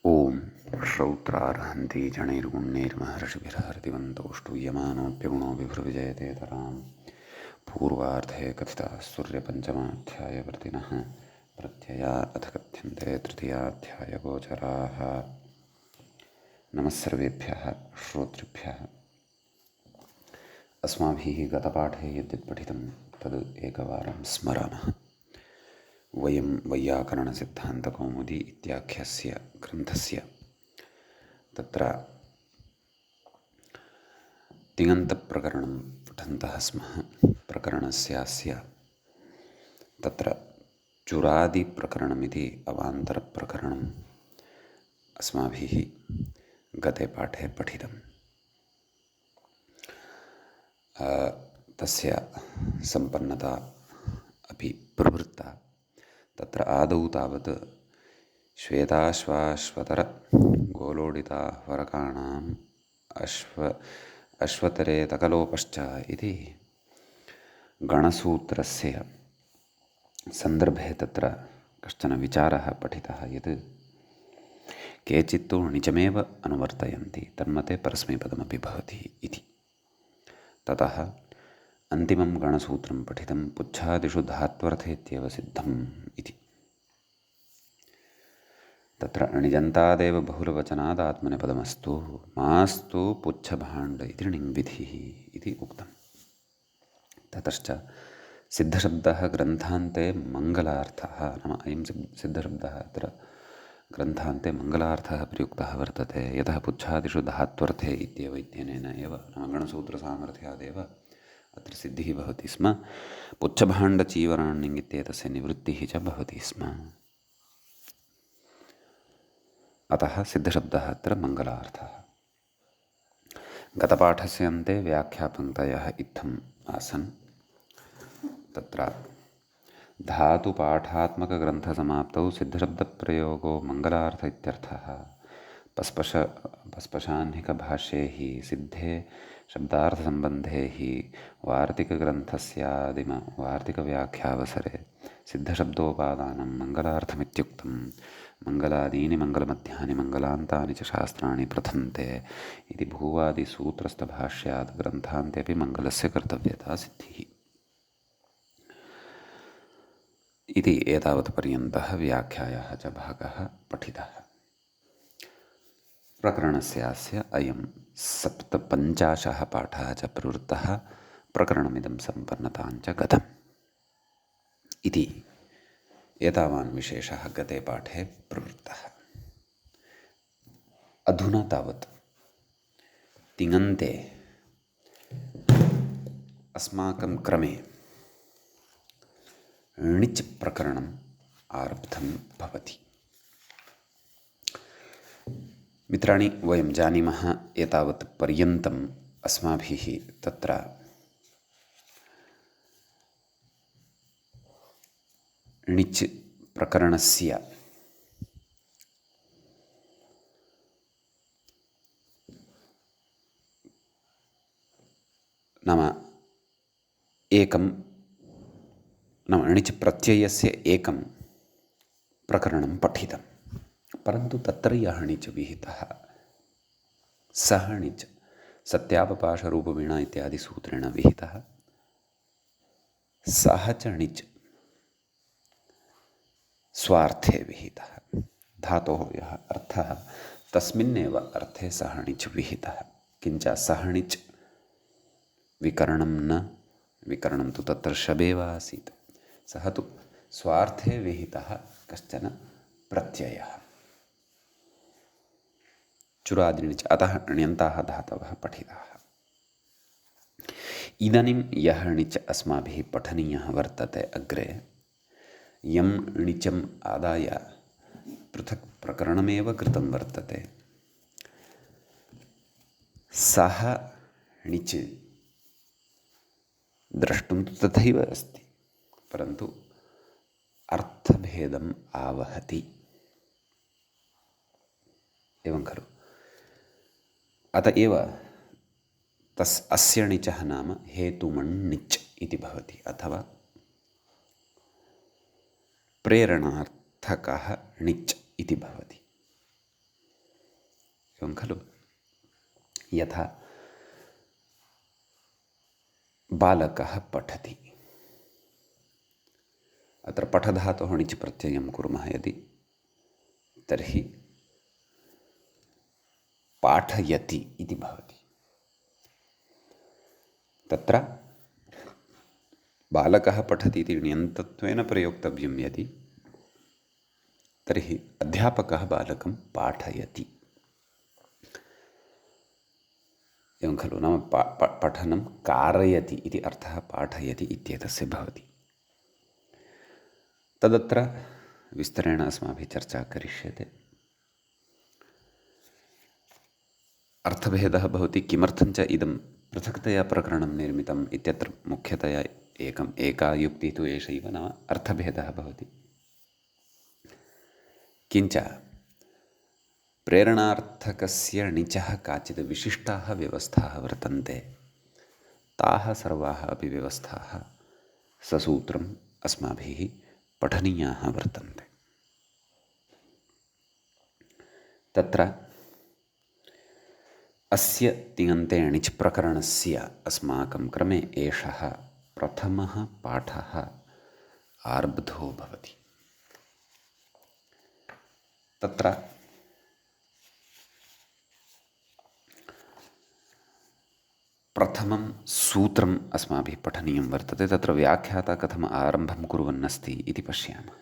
ॐ श्रौत्रार्हन्ति जणैर्गुण्यैर्महर्षिभिरहर्तिवन्तो ष्टूयमानोऽप्यगुणो विभुर्विजयते तरां पूर्वार्धे कथिताः सूर्यपञ्चमाध्यायवर्तिनः प्रत्यया अथ कथ्यन्ते तृतीयाध्यायगोचराः। नमः सर्वेभ्यः श्रोतृभ्यः। अस्माभिः गतपाठे यद्यत् पठितं तद् एकवारं स्मरामः। वयं वैयाकरणसिद्धान्तकौमुदी इत्याख्यस्य ग्रन्थस्य तत्र तिङन्तप्रकरणं पठन्तः स्मः। प्रकरणस्यास्य तत्र चुरादिप्रकरणमिति अवान्तरप्रकरणम् अस्माभिः गते पाठे पठितं। तस्य सम्पन्नता अपि प्रवृत्ता। तत्र आदौ तावत् श्वेताश्वाश्वतरगोलोडिताह्वरकाणाम् अश्वतरे तकलोपश्च इति गणसूत्रस्य सन्दर्भे तत्र कश्चन विचारः पठितः यत् केचित्तु णिचमेव अनुवर्तयन्ति, तन्मते परस्मैपदमपि भवति इति। ततः अन्तिमं गणसूत्रं पठितं पुच्छादिषु धात्वर्थेत्येव सिद्धम् इति। तत्र णिजन्तादेव बहुलवचनादात्मनेपदमस्तु मास्तु पुच्छभाण्ड इति णिङ्विधिः इति उक्तम्। ततश्च सिद्धशब्दः ग्रन्थान्ते मङ्गलार्थः, नाम अयं सिद्धशब्दः अत्र ग्रन्थान्ते मङ्गलार्थः प्रयुक्तः वर्तते। यतः पुच्छादिषु धात्वर्थे इत्येव इत्यनेन एव नाम गणसूत्रसामर्थ्यादेव अत्र सिद्धिः भवति स्म। पुच्छभाण्डचीवराण्यङ् इत्येतस्य निवृत्तिः च भवति स्म। अतः सिद्धशब्दः अत्र मङ्गलार्थः। गतपाठस्य अन्ते व्याख्यापङ्क्तयः इत्थम् आसन्। तत्र धातुपाठात्मकग्रन्थसमाप्तौ सिद्धशब्दप्रयोगो मङ्गलार्थ इत्यर्थः। पस्पशाह्निकभाष्ये हि सिद्धे शब्दार्थसम्बन्धे हि वार्तिकग्रन्थस्यादिमवार्तिकव्याख्यावसरे सिद्धशब्दोपादानं मङ्गलार्थमित्युक्तं। मङ्गलादीनि मङ्गलमध्यानि मङ्गलान्तानि च शास्त्राणि प्रथन्ते इति भूवादिसूत्रस्थभाष्यात् ग्रन्थान्तेऽपि मङ्गलस्य कर्तव्यता सिद्धिः इति एतावत्पर्यन्तः व्याख्यायाः च भागः पठितः। प्रकरणस्यास्य अयं 57 पाठः च प्रवृत्तः। प्रकरणमिदं सम्पन्नताञ्च गतम् इति एतावान् विशेषः गते पाठे प्रवृत्तः। अधुना तावत् तिङन्ते अस्माकं क्रमे णिच् प्रकरणम् आरब्धं भवति। मित्राणि, वयं जानीमः एतावत् पर्यन्तम् अस्माभिः तत्र णिच् प्रकरणस्य नाम णिच् प्रत्ययस्य एकं प्रकरणं पठितं। परन्तु तत्र यः णिच् विहितः सः णिच् सत्यापपाशरूपवीणा इत्यादि सूत्रेण विहितः। सः च णिच् स्वार्थे विहितः। धातोः यः अर्थः तस्मिन्नेव अर्थे सः णिच् विहितः। किञ्च सः णिच् विकरणं न, विकरणं तु तत्र शबेव आसीत्। सः तु स्वार्थे विहितः कश्चन प्रत्ययः चुरादिणिच्। अतः ण्यन्ताः धातवः पठिताः। इदानीं यः णिच् अस्माभिः पठनीयः वर्तते अग्रे, यं णिचम् आदाय पृथक् प्रकरणमेव कृतं वर्तते। सः णिच् द्रष्टुं तु तथैव अस्ति, परन्तु अर्थभेदम् आवहति। एवं खलु? अत एव अस्य णिचः नाम हेतुमण्णिच् इति भवति, अथवा प्रेरणार्थकः णिच् इति भवति। एवं खलु। यथा बालकः पठति, अत्र पठधातोः णिच् प्रत्ययं कुर्मः यदि, तर्हि पाठयति इति भवति। तत्र बालकः पठति इति ण्यन्तत्वेन प्रयोक्तव्यं यदि, तर्हि अध्यापकः बालकं पाठयति, एवं खलु। नाम पठनं कारयति इति अर्थः पाठयति इत्येतस्य भवति। तदत्र विस्तरेण अस्माभिः चर्चा करिष्यते। अर्थभेदः भवति, किमर्थञ्च इदं पृथक्तया प्रकरणं निर्मितम् इत्यत्र मुख्यतया एका युक्तिः तु एषैव, नाम अर्थभेदः भवति। किञ्च प्रेरणार्थकस्य णिचः काचित् विशिष्टाः व्यवस्थाः वर्तन्ते, ताः सर्वाः अपि व्यवस्थाः ससूत्रम् अस्माभिः पठनीयाः वर्तन्ते। तत्र अस्य तिङन्ते णिच् प्रकरणस्य अस्माकं क्रमे एषः प्रथमः पाठः आरब्धो भवति। तत्र प्रथमं सूत्रम् अस्माभिः पठनीयं वर्तते। तत्र व्याख्याता कथम् आरम्भं कुर्वन्नस्ति इति पश्यामः।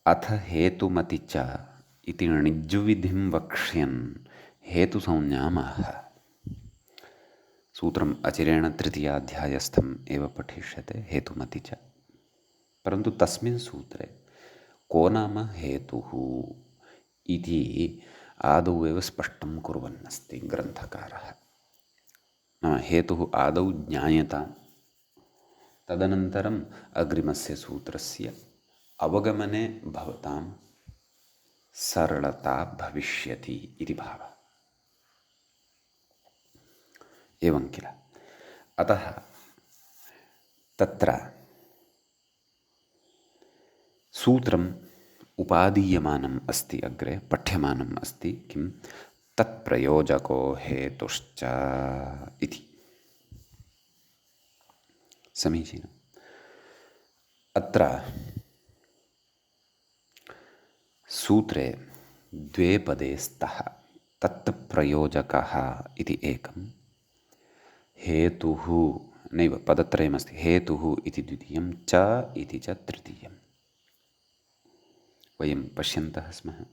अथ हेतुमति च इति णिज्विधिं वक्ष्यन् हेतुसंज्ञामाह। सूत्रम् अचिरेण तृतीयाध्यायस्थम् एव पठिष्यते, हेतुमति च। परन्तु तस्मिन् सूत्रे को नाम हेतुः इति आदौ एव स्पष्टं कुर्वन्नस्ति ग्रन्थकारः। नाम हेतुः आदौ ज्ञायतां, तदनन्तरम् अग्रिमस्य सूत्रस्य अवगमने भवतां सरलता भविष्यति इति भावः। एवं किल। अतः तत्र सूत्रम् उपादीयमानम् अस्ति, अग्रे पठ्यमानम् अस्ति। किं? तत्प्रयोजको हेतुश्च इति। समीचीनम्। अत्र सूत्रे द्वे पदे स्तः। तत्प्रयोजकः इति एकं, हेतुः नैव, पदत्रयमस्ति। हेतुः इति द्वितीयं, च इति च तृतीयं। वयं पश्यन्तः स्मः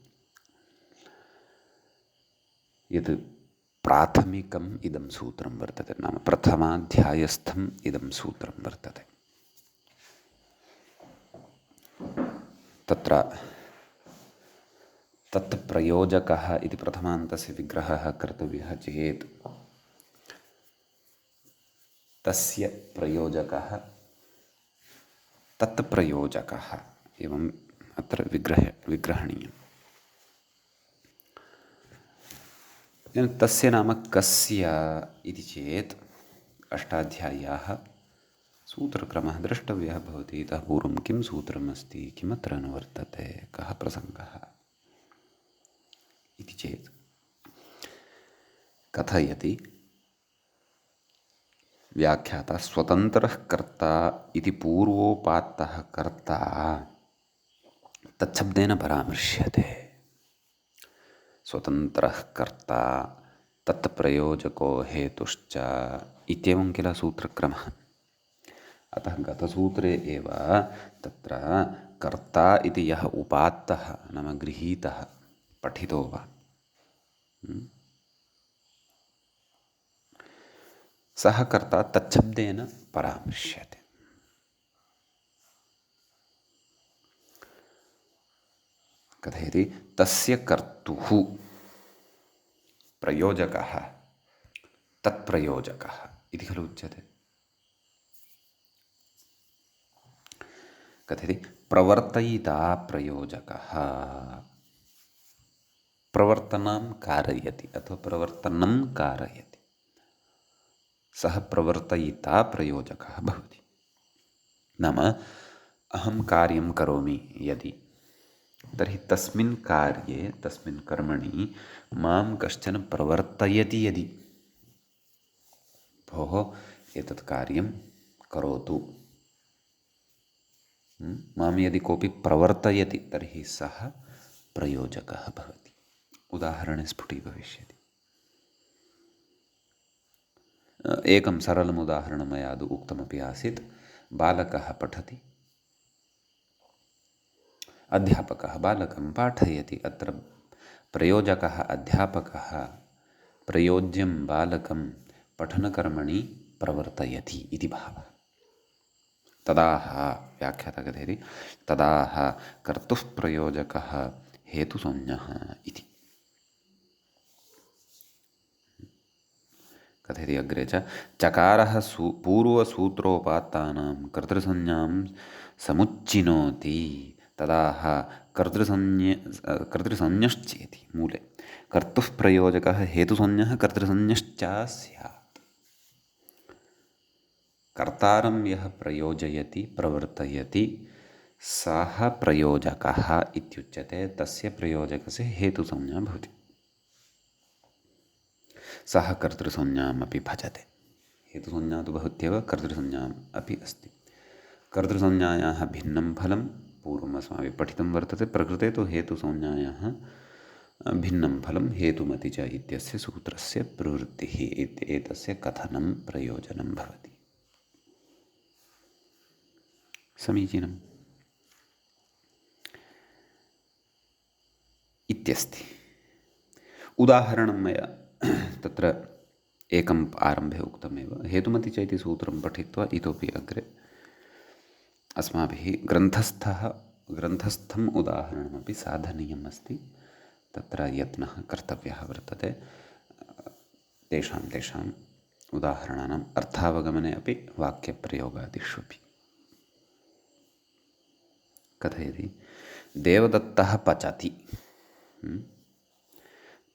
यत् प्राथमिकम् इदं सूत्रं वर्तते, नाम प्रथमाध्यायस्थम् इदं सूत्रं वर्तते। तत्र तत्प्रयोजकः इति प्रथमान्तस्य विग्रहः कर्तव्यः चेत् तस्य प्रयोजकः तत्प्रयोजकः एवम् अत्र विग्रहणीयम्। तस्य नाम कस्य इति चेत् अष्टाध्याय्याः सूत्रक्रमः द्रष्टव्यः भवति। इतः पूर्वं किं सूत्रमस्ति, किमत्र अनुवर्तते, कः प्रसङ्गः इति चेत् कथयति व्याख्याता, स्वतन्त्रः कर्ता इति पूर्वोपात्तः कर्ता तच्छब्देन परामर्श्यते। स्वतन्त्रः कर्ता तत्प्रयोजको हेतुश्च इत्येवं किल सूत्रक्रमः। अतः गतसूत्रे एव तत्र कर्ता इति यः उपात्तः नाम गृहीतः, पठितो वा, सः कर्ता तच्छब्देन परामर्श्यते। कथयति, तस्य कर्तुः प्रयोजकः तत्प्रयोजकः इति खलु उच्यते। कथयति, प्रवर्तयिता प्रयोजकः प्रवर्तनं कारयति अथवा प्रवर्तनं कारयति, सः प्रवर्तयिता प्रयोजकः भवति। नाम अहं कार्यं करोमि यदि, तर्हि तस्मिन् कार्ये तस्मिन् कर्मणि मां कश्चन प्रवर्तयति यदि, भोः एतत् कार्यं करोतु, मां यदि कोऽपि प्रवर्तयति तर्हि सः प्रयोजकः भवति। उदाहरणे स्फुटीभविष्यति। एकं सरलम् उदाहरणं मया उक्तमपि आसीत्। बालकः पठति, अध्यापकः बालकं पाठयति। अत्र प्रयोजकः अध्यापकः प्रयोज्यं बालकं पठनकर्मणि प्रवर्तयति इति भावः। तदाह व्याख्याता कथयति तदाह कर्तुः प्रयोजकः हेतुसंज्ञः इति कथयति। अग्रे च चकारः पूर्वसूत्रोपात्तानां कर्तृसंज्ञां समुच्चिनोति तदाह कर्तृसंज्ञश्चेति। मूले कर्तुः प्रयोजकः हेतुसंज्ञः कर्तृसंज्ञश्च स्यात्। कर्तारं यः प्रयोजयति प्रवर्तयति सः प्रयोजकः इत्युच्यते। तस्य प्रयोजकस्य हेतुसंज्ञा भवति। सः कर्तृसंज्ञामपि भजते। हेतुसंज्ञा तु भवत्येव, कर्तृसंज्ञाम् अपि अस्ति। कर्तृसंज्ञायाः भिन्नं फलं पूर्वम् अस्माभिः पठितं वर्तते। प्रकृते तु हेतुसंज्ञायाः भिन्नं फलं हेतुमति च इत्यस्य सूत्रस्य प्रवृत्तिः एतस्य कथनं प्रयोजनं भवति। समीचीनम् इत्यस्ति। उदाहरणं मया तत्र एकम् आरम्भे उक्तमेव। हेतुमति च इति सूत्रं पठित्वा इतोपि अग्रे अस्माभिः ग्रन्थस्थम् उदाहरणमपि साधनीयम् अस्ति। तत्र यत्नः कर्तव्यः वर्तते। तेषाम् उदाहरणानाम् अर्थावगमने अपि वाक्यप्रयोगादिष्वपि। कथयति देवदत्तः पचति,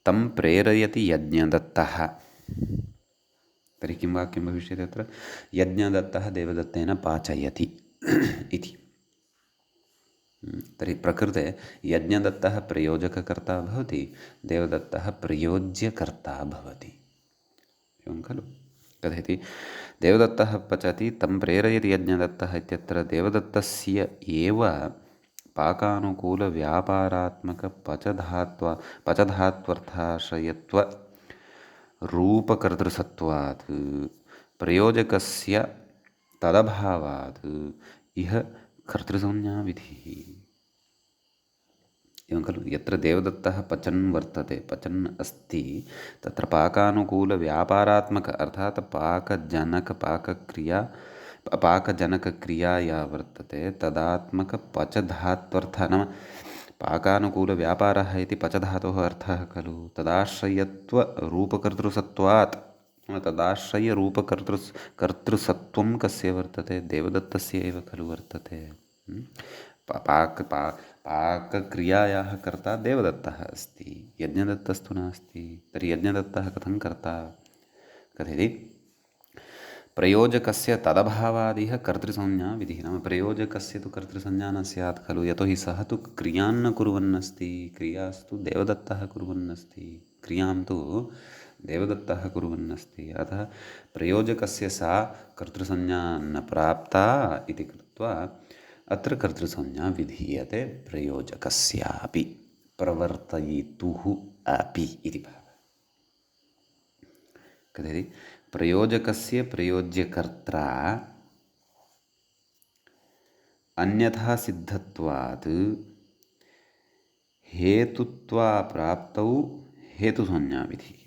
तं प्रेरयति यज्ञदत्तः। तर्हि किं वाक्यं भविष्यति अत्र? यज्ञदत्तः देवदत्तेन पाचयति इति। तर्हि प्रकृते यज्ञदत्तः प्रयोजककर्ता भवति, देवदत्तः प्रयोज्यकर्ता भवति। एवं खलु? कथयति देवदत्तः पचति तं प्रेरयति यज्ञदत्तः इत्यत्र देवदत्तस्य एव पाकानुकूलव्यापारात्मकपचधात्वर्थाश्रयत्व रूपकर्तृसत्वात् प्रयोजकस्य तदभावात् इह कर्तृसंज्ञाविधिः। एवं खलु? यत्र देवदत्तः पचन् वर्तते, पचन् अस्ति, तत्र पाकानुकूलव्यापारात्मक अर्थात् पाकजनकक्रिया या वर्तते तदात्मकपचधात्वर्थः, नाम पाकानुकूलव्यापारः इति पचधातोः अर्थः खलु। तदाश्रयत्वरूपकर्तृसत्वात्, तदाश्रयरूपकर्तृसत्वं कस्य वर्तते? देवदत्तस्य एव खलु वर्तते। पाकक्रियायाः कर्ता देवदत्तः अस्ति, यज्ञदत्तस्तु नास्ति। तर्हि यज्ञदत्तः कथं कर्ता? कथयति प्रयोजकस्य तदभावादिह कर्तृसंज्ञा विधिः। नाम प्रयोजकस्य तु कर्तृसंज्ञा न स्यात् खलु, यतोहि सः तु क्रियान्न कुर्वन्नस्ति। क्रियास्तु देवदत्तः कुर्वन्नस्ति, क्रियां तु देवदत्तः कुर्वन्नस्ति। अतः प्रयोजकस्य सा कर्तृसंज्ञा न प्राप्ता इति कृत्वा अत्र कर्तृसंज्ञा विधीयते प्रयोजकस्यापि, प्रवर्तयितुः अपि इति भावः। कथयति प्रयोजकस्य प्रयोज्यकर्त्रा अन्यथा सिद्धत्वात् हेतुत्वाप्राप्तौ हेतुसंज्ञाविधिः।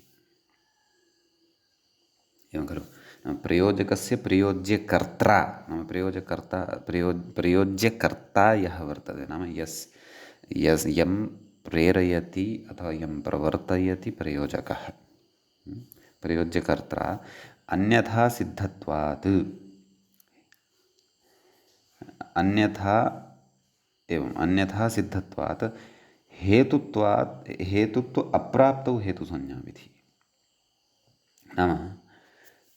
एवं खलु? प्रयोजकस्य प्रयोज्यकर्त्रा, नाम प्रयोज्यकर्ता यः वर्तते, नाम यं प्रेरयति अथवा यं प्रवर्तयति प्रयोजकः, प्रयोज्यकर्त्रा अन्यथा सिद्धत्वात्, अन्यथा सिद्धत्वात् हेतुत्व अप्राप्तौ हेतुसंज्ञाविधिः। नाम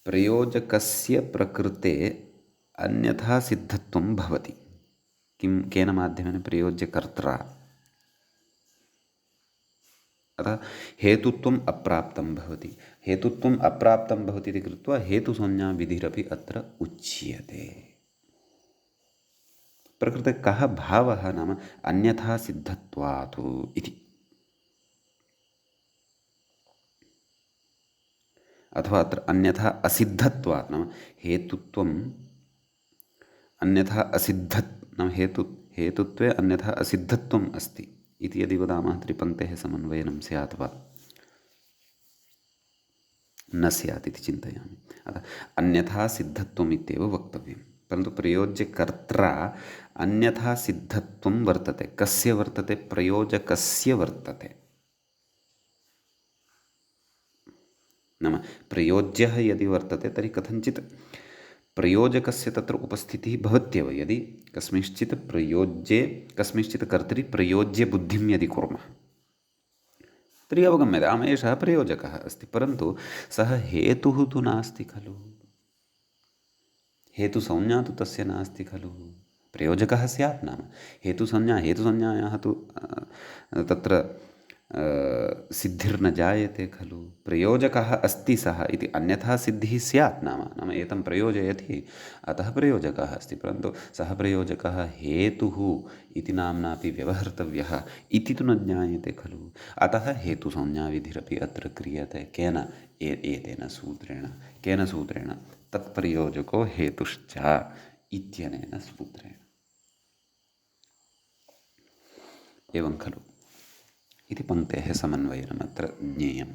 प्रयोजकस्य प्रकृते अन्यथा सिद्धत्वं भवति। केन माध्यमेन? प्रयोज्यकर्त्रा अतः हेतुत्वम् अप्राप्तं भवति। हेतुत्वम् अप्राप्तं भवति इति कृत्वा हेतुसंज्ञा विधिरपि अत्र उच्यते। प्रकृते कः भावः नाम अन्यथा सिद्धत्वात् इति, अथवा अत्र अन्यथा असिद्धत्वात् नाम हेतुत्वम् अन्यथा असिद्धत् नाम हेतुत्वे अन्यथा असिद्धत्वम् अस्ति इति यदि वदामः त्रिपङ्क्तेः समन्वयनं स्यात् वा न स्यात् इति चिन्तयामि। अतः अन्यथा सिद्धत्वम् इत्येव वक्तव्यं, परन्तु प्रयोज्यकर्त्रा अन्यथा सिद्धत्वं वर्तते। कस्य वर्तते? प्रयोजकस्य वर्तते। नाम प्रयोज्यः यदि वर्तते तर्हि कथञ्चित् प्रयोजकस्य तत्र उपस्थितिः भवत्येव। यदि कस्मिंश्चित् प्रयोज्ये कस्मिंश्चित् कर्तरि प्रयोज्यबुद्धिं यदि कुर्मः तर्हि अवगम्यते आम् एषः प्रयोजकः अस्ति, परन्तु सः हेतुः तु नास्ति खलु। हेतुसंज्ञा तु तस्य नास्ति खलु। प्रयोजकः स्यात् नाम हेतुसंज्ञायाः तु तत्र सिद्धिर्न जायते खलु। प्रयोजकः अस्ति सः इति अन्यथा सिद्धिः स्यात् नाम एतं प्रयोजयति अतः प्रयोजकः अस्ति, परन्तु सः प्रयोजकः हेतुः इति नाम्नापि व्यवहर्तव्यः इति तु न ज्ञायते खलु। अतः हेतुसंज्ञाविधिरपि अत्र क्रियते। केन? एतेन सूत्रेण। केन सूत्रेण? तत्प्रयोजको हेतुश्च इत्यनेन सूत्रेण। एवं खलु इति पङ्क्तेः समन्वयनमत्र ज्ञेयम्।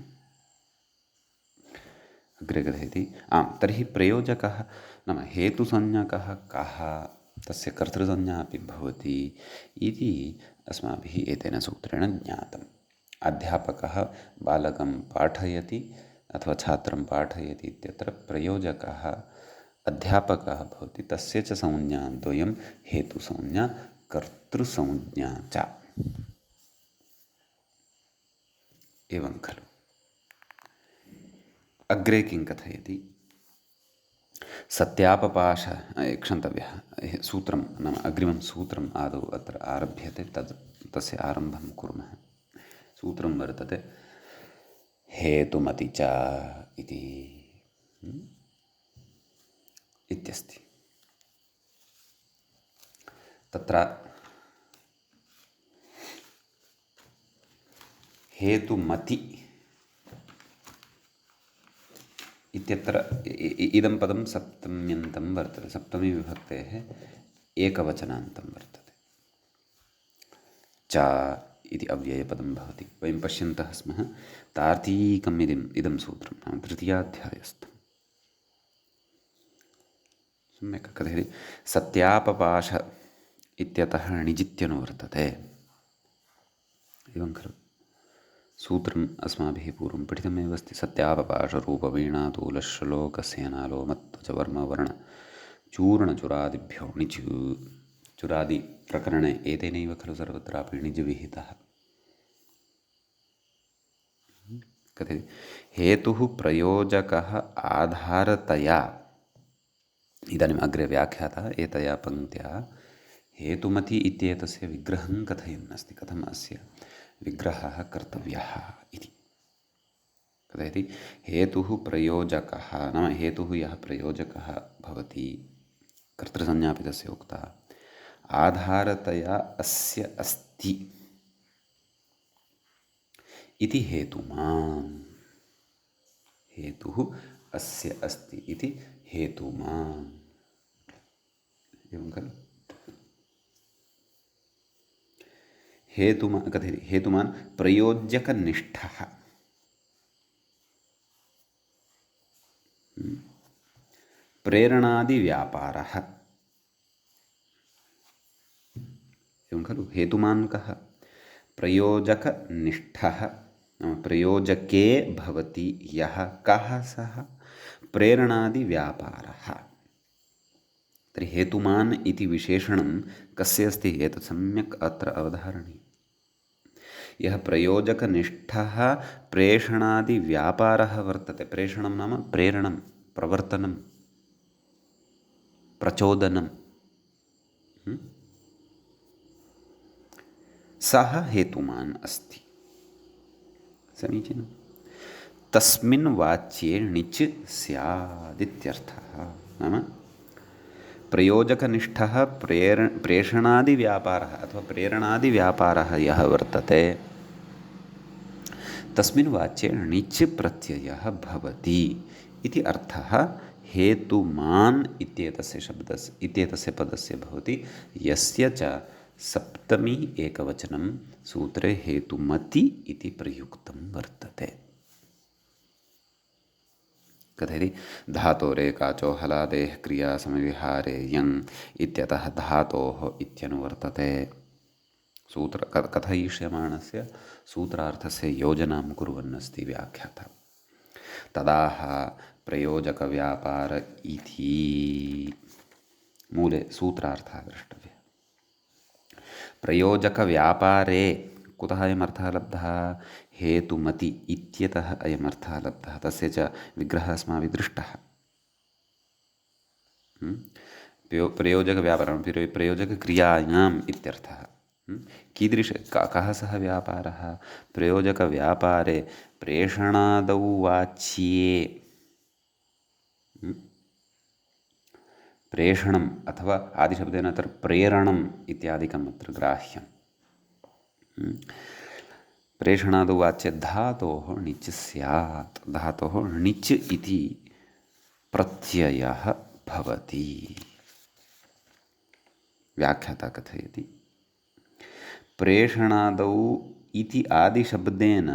अग्रे कथयति तर्हि प्रयोजकः नाम हेतुसंज्ञकः कः, तस्य कर्तृसंज्ञा अपि भवति इति अस्माभिः एतेन सूत्रेण ज्ञातम्। अध्यापकः बालकं पाठयति अथवा छात्रं पाठयति इत्यत्र प्रयोजकः अध्यापकः भवति, तस्य च संज्ञाद्वयं हेतुसंज्ञा कर्तृसंज्ञा च। एवं खलु। अग्रे किं कथयति? सत्यापपाश क्षन्तव्यः सूत्रं नाम अग्रिमं सूत्रम् आदौ अत्र आरभ्यते, तस्य आरम्भं कुर्मः। सूत्रं वर्तते हेतुमति च इति इत्यस्ति। तत्र हेतुमति इत्यत्र इदं पदं सप्तम्यन्तं वर्तते, सप्तमी विभक्तेः एकवचनान्तं वर्तते। च इति अव्ययपदं भवति। वयं पश्यन्तः स्मः तार्किकम् इदं सूत्रं नाम तृतीयाध्यायस्थं। सम्यक् कथयति सत्यापपाश इत्यतः णिजित्यनुवर्तते। एवं खलु। सूत्रम् अस्माभिः पूर्वं पठितमेव अस्ति। सत्यापपाशरूपवीणातूलश्लोकसेनालोमत्वचवर्मवर्ण चूर्णचुरादिभ्यो णिच् चुरादिप्रकरणे एतेनैव खलु सर्वत्रापि णिज् विहितः। कथयति हेतुः प्रयोजकः आधारतया, इदानीम् अग्रे व्याख्यातः एतया पङ्क्त्या हेतुमति इत्येतस्य विग्रहं कथयन् अस्ति, कथम् अस्य विग्रहः कर्तव्यः इति। कथयति हेतुः प्रयोजकः नाम हेतुः यः प्रयोजकः भवति, कर्तृसंज्ञापि तस्य उक्ता, आधारतया अस्य अस्ति इति हेतुमान्। हेतुः अस्य अस्ति इति हेतुमान्। एवं खलु। कथयति हेतुमान् प्रयोज्यकनिष्ठः। प्रेरणादिव्यापारः। एवं खलु। हेतुमान् कः? प्रयोजकनिष्ठः प्रयोजके भवति यः, कः सः? प्रेरणादिव्यापारः। तर्हि हेतुमान् इति विशेषणं कस्य अस्ति? एतत् सम्यक् अत्र अवधारणीयम्। यः प्रयोजकनिष्ठः प्रेषणादिव्यापारः वर्तते। प्रेषणं नाम प्रेरणं, प्रवर्तनं, प्रचोदनं, सः हेतुमान् अस्ति। समीचीनं। तस्मिन् वाच्ये णिच् स्यादित्यर्थः। नाम प्रयोजकनिष्ठः प्रेषणादिव्यापारः अथवा प्रेरणादिव्यापारः यः वर्तते तस्मिन् वाच्ये णिच् प्रत्ययः भवति इति अर्थः हेतुमान् इत्येतस्य पदस्य भवति, यस्य च सप्तमी एकवचनं सूत्रे हेतुमति इति प्रयुक्तं वर्तते। कथयति धातोरेकाचो हलादेः क्रिया समविहारे यङ् इत्यतः धातोः इत्यनुवर्तते। कथयिष्यमाणस्य सूत्रार्थस्य योजनां कुर्वन्नस्ति व्याख्याता। तदाह प्रयोजकव्यापार इति मूले सूत्रार्थः द्रष्टव्यः। प्रयोजकव्यापारे कुतः अयमर्थः लब्धः? हेतुमति इत्यतः अयमर्थः लब्धः। तस्य च विग्रहः अस्माभिः दृष्टः। प्रयोजकव्यापारं प्रयोजकक्रियायाम् इत्यर्थः। कः सः व्यापारः? प्रयोजकव्यापारे प्रेषणादौ वाच्ये प्रेषणम् अथवा आदिशब्देन अत्र प्रेरणम् इत्यादिकम् अत्र ग्राह्यम्। प्रेषणादौ वाच्ये धातोः णिच् स्यात्। धातोः णिच् इति प्रत्ययः भवति। व्याख्याता कथयति प्रेषणादौ इति आदिशब्देन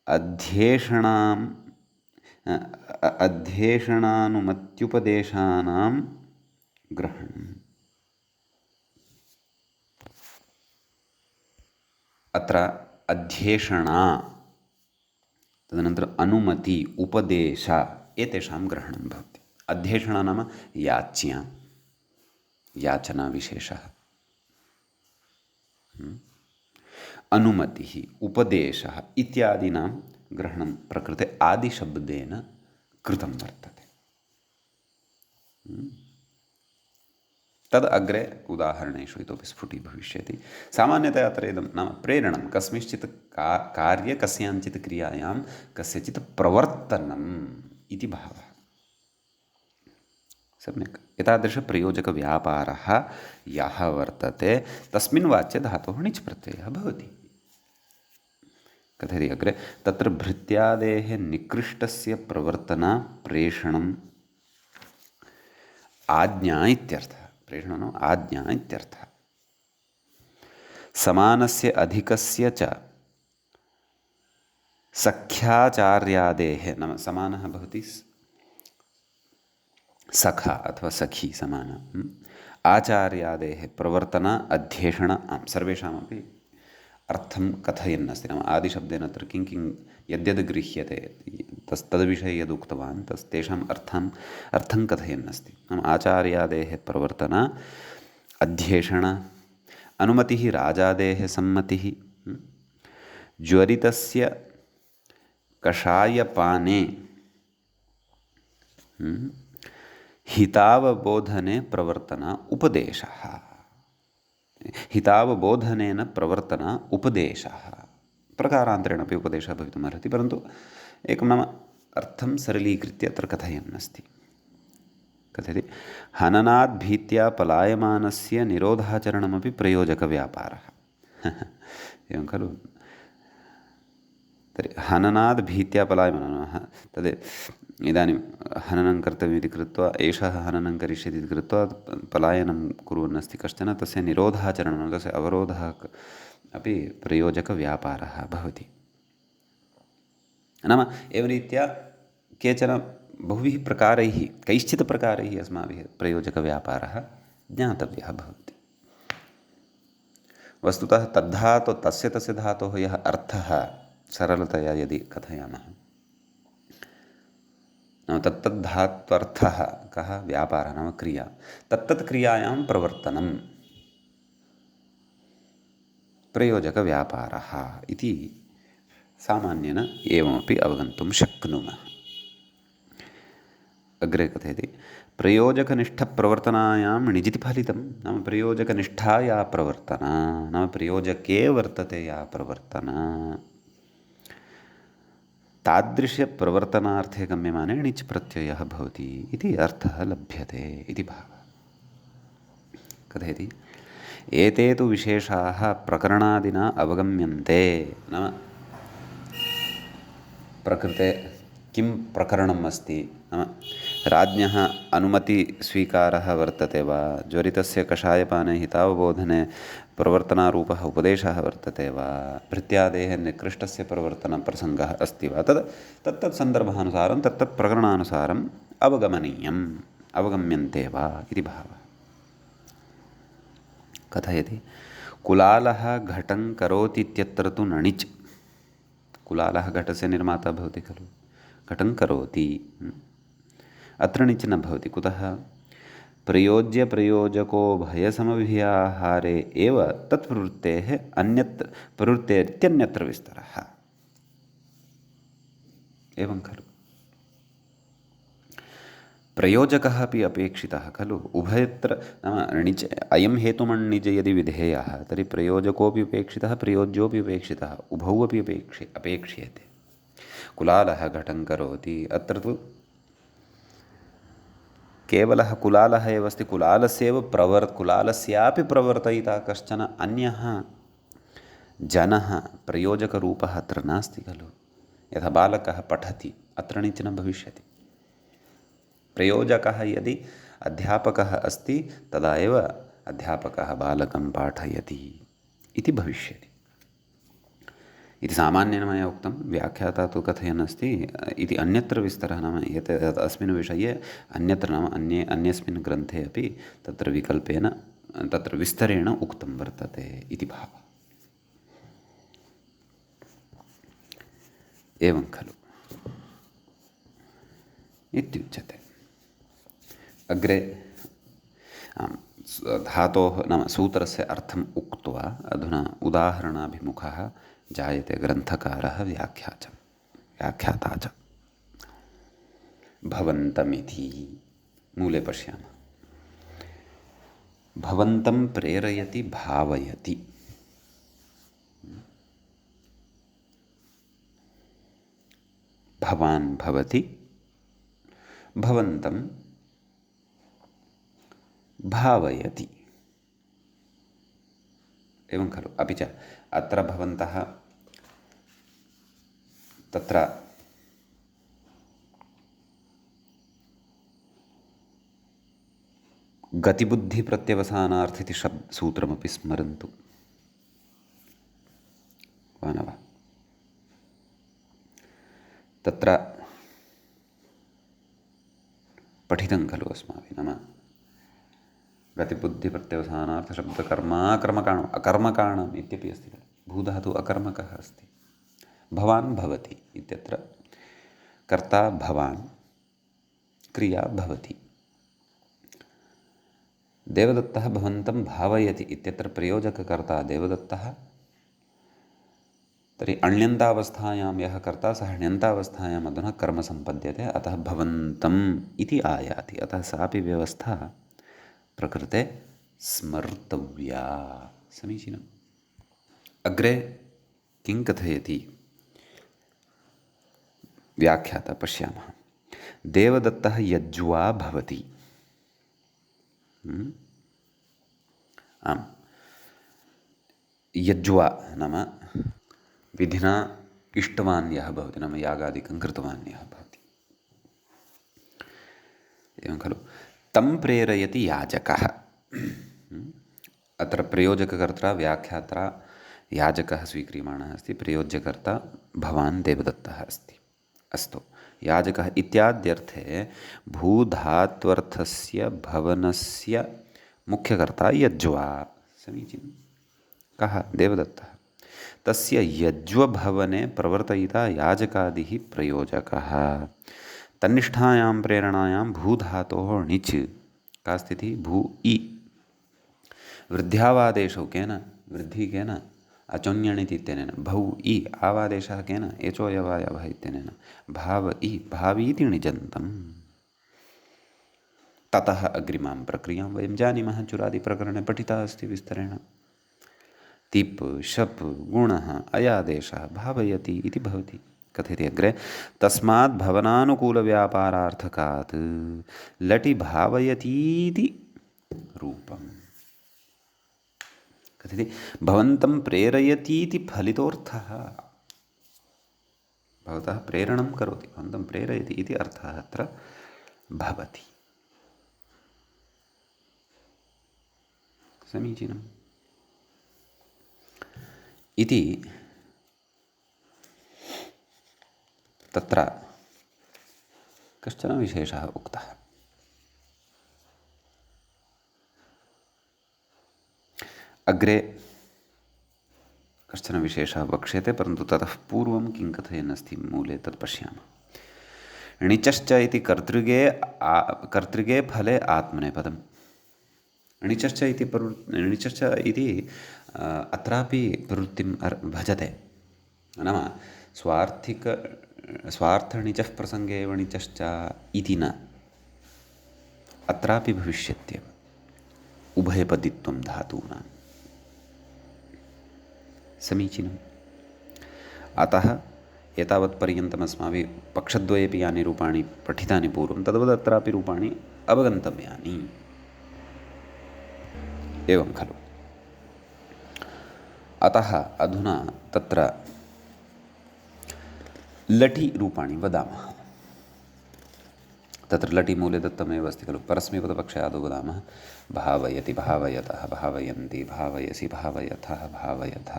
अध्येषणानुमत्युपदेशानां ग्रहणम्। अत्र अध्येषणा तदनन्तरम् अनुमति उपदेश एतेषां ग्रहणं भवति। अध्येषणा नाम याच्या याचनाविशेषः। अनुमतिः उपदेशः इत्यादीनां ग्रहणं प्रकृते आदिशब्देन कृतं वर्तते। तद् अग्रे उदाहरणेषु इतोपि स्फुटीभविष्यति। सामान्यतया अत्र इदं नाम प्रेरणं कस्मिंश्चित् कार्ये कस्याञ्चित् क्रियायां कस्यचित् प्रवर्तनम् इति भावः। सम्यक्। एतादृशप्रयोजकव्यापारः यः वर्तते तस्मिन् वाच्ये धातोः णिच् प्रत्ययः भवति। कथयति अग्रे तत्र भृत्यादेः निकृष्टस्य प्रवर्तना प्रेषणम् आज्ञा इत्यर्थः। प्रेषणं नाम आज्ञा इत्यर्थः। समानस्य अधिकस्य च सख्याचार्यादेः नाम समानः भवति सखा अथवा सखी समान आचार्यादेः प्रवर्तना अध्येषण सर्वेषामपि अर्थं कथयन्नस्ति। नाम आदिशब्देन अत्र किं यद्यद् गृह्यते तद्विषये यदुक्तवान् तेषाम् अर्थं कथयन्नस्ति। नाम आचार्यादेः प्रवर्तना अध्येषण अनुमतिः राजादेः सम्मतिः ज्वरितस्य कषायपाने हितावबोधने प्रवर्तना उपदेशः। हितावबोधनेन प्रवर्तना उपदेशः। प्रकारान्तरेण अपि उपदेशः भवितुमर्हति, परन्तु एकं नाम अर्थं सरलीकृत्य अत्र कथयन्नस्ति। कथयति हननात् भीत्या पलायमानस्य निरोधाचरणमपि प्रयोजकव्यापारः। एवं खलु। तर्हि हननात् भीत्या पलायमानः तद् इदानीं हननं कर्तव्यमिति कृत्वा एषः हननं करिष्यति इति कृत्वा पलायनं कुर्वन्नस्ति कश्चन, तस्य निरोधाचरणं तस्य अवरोधः अपि प्रयोजकव्यापारः भवति। नाम एवं रीत्या केचन बहुभिः प्रकारैः कैश्चित् प्रकारैः अस्माभिः प्रयोजकव्यापारः ज्ञातव्यः भवति। वस्तुतः तस्य धातोः यः अर्थः सरलतया यदि कथयामः नाम तत्तद्धात्वर्थः कः? व्यापारः नाम क्रिया। तत्तत् क्रियायां प्रवर्तनं प्रयोजकव्यापारः इति सामान्येन एवमपि अवगन्तुं शक्नुमः। अग्रे कथयति प्रयोजकनिष्ठप्रवर्तनायां णिजिति फलितं। नाम प्रयोजकनिष्ठा या प्रवर्तना नाम प्रयोजके वर्तते या प्रवर्तना तादृशप्रवर्तनार्थे गम्यमाने णिच् प्रत्ययः भवति इति अर्थः लभ्यते इति भावः। कथयति एते तु विशेषाः प्रकरणादिना अवगम्यन्ते। नाम प्रकृते किं प्रकरणम् अस्ति, नाम राज्ञः अनुमतिस्वीकारः वर्तते वा, ज्वरितस्य कषायपाने हितावबोधने प्रवर्तनारूपः उपदेशः वर्तते वा, भृत्यादेः निकृष्टस्य प्रवर्तनप्रसङ्गः अस्ति वा, तत्तत् सन्दर्भानुसारं तत्तत् प्रकरणानुसारम् अवगमनीयम्, अवगम्यन्ते वा इति भावः। कथयति कुलालः घटं करोति इत्यत्र तु णिच्। कुलालः घटस्य निर्माता भवति खलु, घटं करोति, अत्र णिच् न भवति। कुतः? प्रयोज्यप्रयोजकोभयसमभिव्याहारे एव तत्प्रवृत्तेः अन्यत्र प्रवृत्तेरित्यन्यत्र विस्तरः। एवं खलु, प्रयोजकः अपि अपेक्षितः खलु उभयत्र। नाम णिच् अयं हेतुमण्णिज् यदि विधेयः तर्हि प्रयोजकोऽपि उपेक्षितः, प्रयोज्योऽपि उपेक्षितः, उभौ अपि अपेक्ष्यते। कुलालः घटं करोति, अत्र तु केवलः कुलालः एव अस्ति, कुलालस्यापि प्रवर्तयिता कश्चन अन्यः जनः प्रयोजकरूपः अत्र नास्ति खलु। यथा बालकः पठति, अत्र णिच् न भविष्यति। प्रयोजकः यदि अध्यापकः अस्ति तदा एव अध्यापकः बालकं पाठयति इति भविष्यति इति सामान्येन मया उक्तं। व्याख्याता तु कथयन् अस्ति इति अन्यत्र विस्तरः, नाम एतत् अस्मिन् विषये अन्यत्र, नाम अन्यस्मिन् ग्रन्थे अपि तत्र विकल्पेन तत्र विस्तरेण उक्तं वर्तते इति भावः। एवं खलु इत्युच्यते। अग्रे धातोः नाम सूत्रस्य अर्थम् उक्त्वा अधुना उदाहरणाभिमुखः जायते ग्रन्थकारः व्याख्याता च। भवन्तमिति मूले पश्यामः। भवन्तं प्रेरयति भावयति। भवान् भवति, भवन्तं भावयति। एवं खलु। अपि च अत्र भवन्तः तत्र गतिबुद्धिप्रत्यवसानार्थ इति सूत्रमपि स्मरन्तु वा न वा। तत्र पठितं खलु अस्माभिः, नाम गतिबुद्धिप्रत्यवसानार्थ शब्दकर्माकर्मकाणम् अकर्मकाणम् इत्यपि अस्ति खलु। भूधातुः अकर्मकः अस्ति। भवान् भवति इत्यत्र कर्ता भवान्, क्रिया भवति। देवदत्तः भवन्तं भावयति इत्यत्र प्रयोजककर्ता देवदत्तः, तर्हि अण्यन्तावस्थायां यः कर्ता सः ण्यन्तावस्थायाम् अधुना कर्म सम्पद्यते, अतः भवन्तम् इति आयाति। अतः सापि व्यवस्था प्रकृते स्मर्तव्या। समीचीनम्। अग्रे किं कथयति व्याख्याता पश्यामः। देवदत्तः यज्वा भवति। आम्, यज्वा नाम विधिना इष्टवान् यः भवति, नाम यागादिकं कृतवान् यः भवति। एवं खलु। तं प्रेरयति याजकः। अत्र प्रयोजककर्ता व्याख्याता याजकः स्वीक्रियमाणः अस्ति, प्रयोज्यकर्ता भवान् देवदत्तः अस्ति। अस्तु, याजकः इत्याद्यर्थे भूधात्वर्थस्य भवनस्य मुख्यकर्ता यज्वा। समीचीनं। कः? देवदत्तः। तस्य यज्वभवने प्रवर्तयिता याजकादिः प्रयोजकः। तन्निष्ठायां प्रेरणायां भूधातोः णिच् का स्थितिः? भू इ। वृद्ध्यावादेशौ केन? वृद्धि केन? अचोन्यणिति इत्यनेन। भौ इ आवादेशः केन? एचोयवायवः इत्यनेन। भाव इ भावीति णिजन्तम्। ततः अग्रिमां प्रक्रियां वयं जानीमः, चुरादिप्रकरणे पठिता अस्ति विस्तरेण। तिप् शप् गुणः अयादेशः भावयति इति भवति कथयति अग्रे तस्मात् भवनानुकूलव्यापारार्थकात् लटि भावयतीति रूपम् कथयति भवन्तं प्रेरयतीति फलितोऽर्थः भवतः प्रेरणं करोति भवन्तं प्रेरयति इति अर्थः अत्र भवति समीचीनम् इति तत्र कश्चन विशेषः उक्तः अग्रे कश्चन विशेषः वक्ष्यते परन्तु ततः पूर्वं किं कथयन् अस्ति मूले तत् पश्यामः णिचश्च इति कर्तृगे फले आत्मनेपदम् णिचश्च इति अत्रापि प्रवृत्तिं भजते नाम स्वार्थणिचः प्रसङ्गे एव णिचश्च इति न अत्रापि भविष्यत्येव उभयपदित्वं धातूनां समीचीनम् अतः एतावत्पर्यन्तम् अस्माभिः पक्षद्वयेपि यानि रूपाणि पठितानि पूर्वं तद्वत् अत्रापि रूपाणि अवगन्तव्यानि एवं खलु अतः अधुना तत्र लटि रूपाणि वदामः तत्र लटि मूले दत्तमेव अस्ति खलु परस्मैपदपक्षे आदौ वदामः भावयति भावयतः भावयन्ति भावयसि भावयथः भावयथ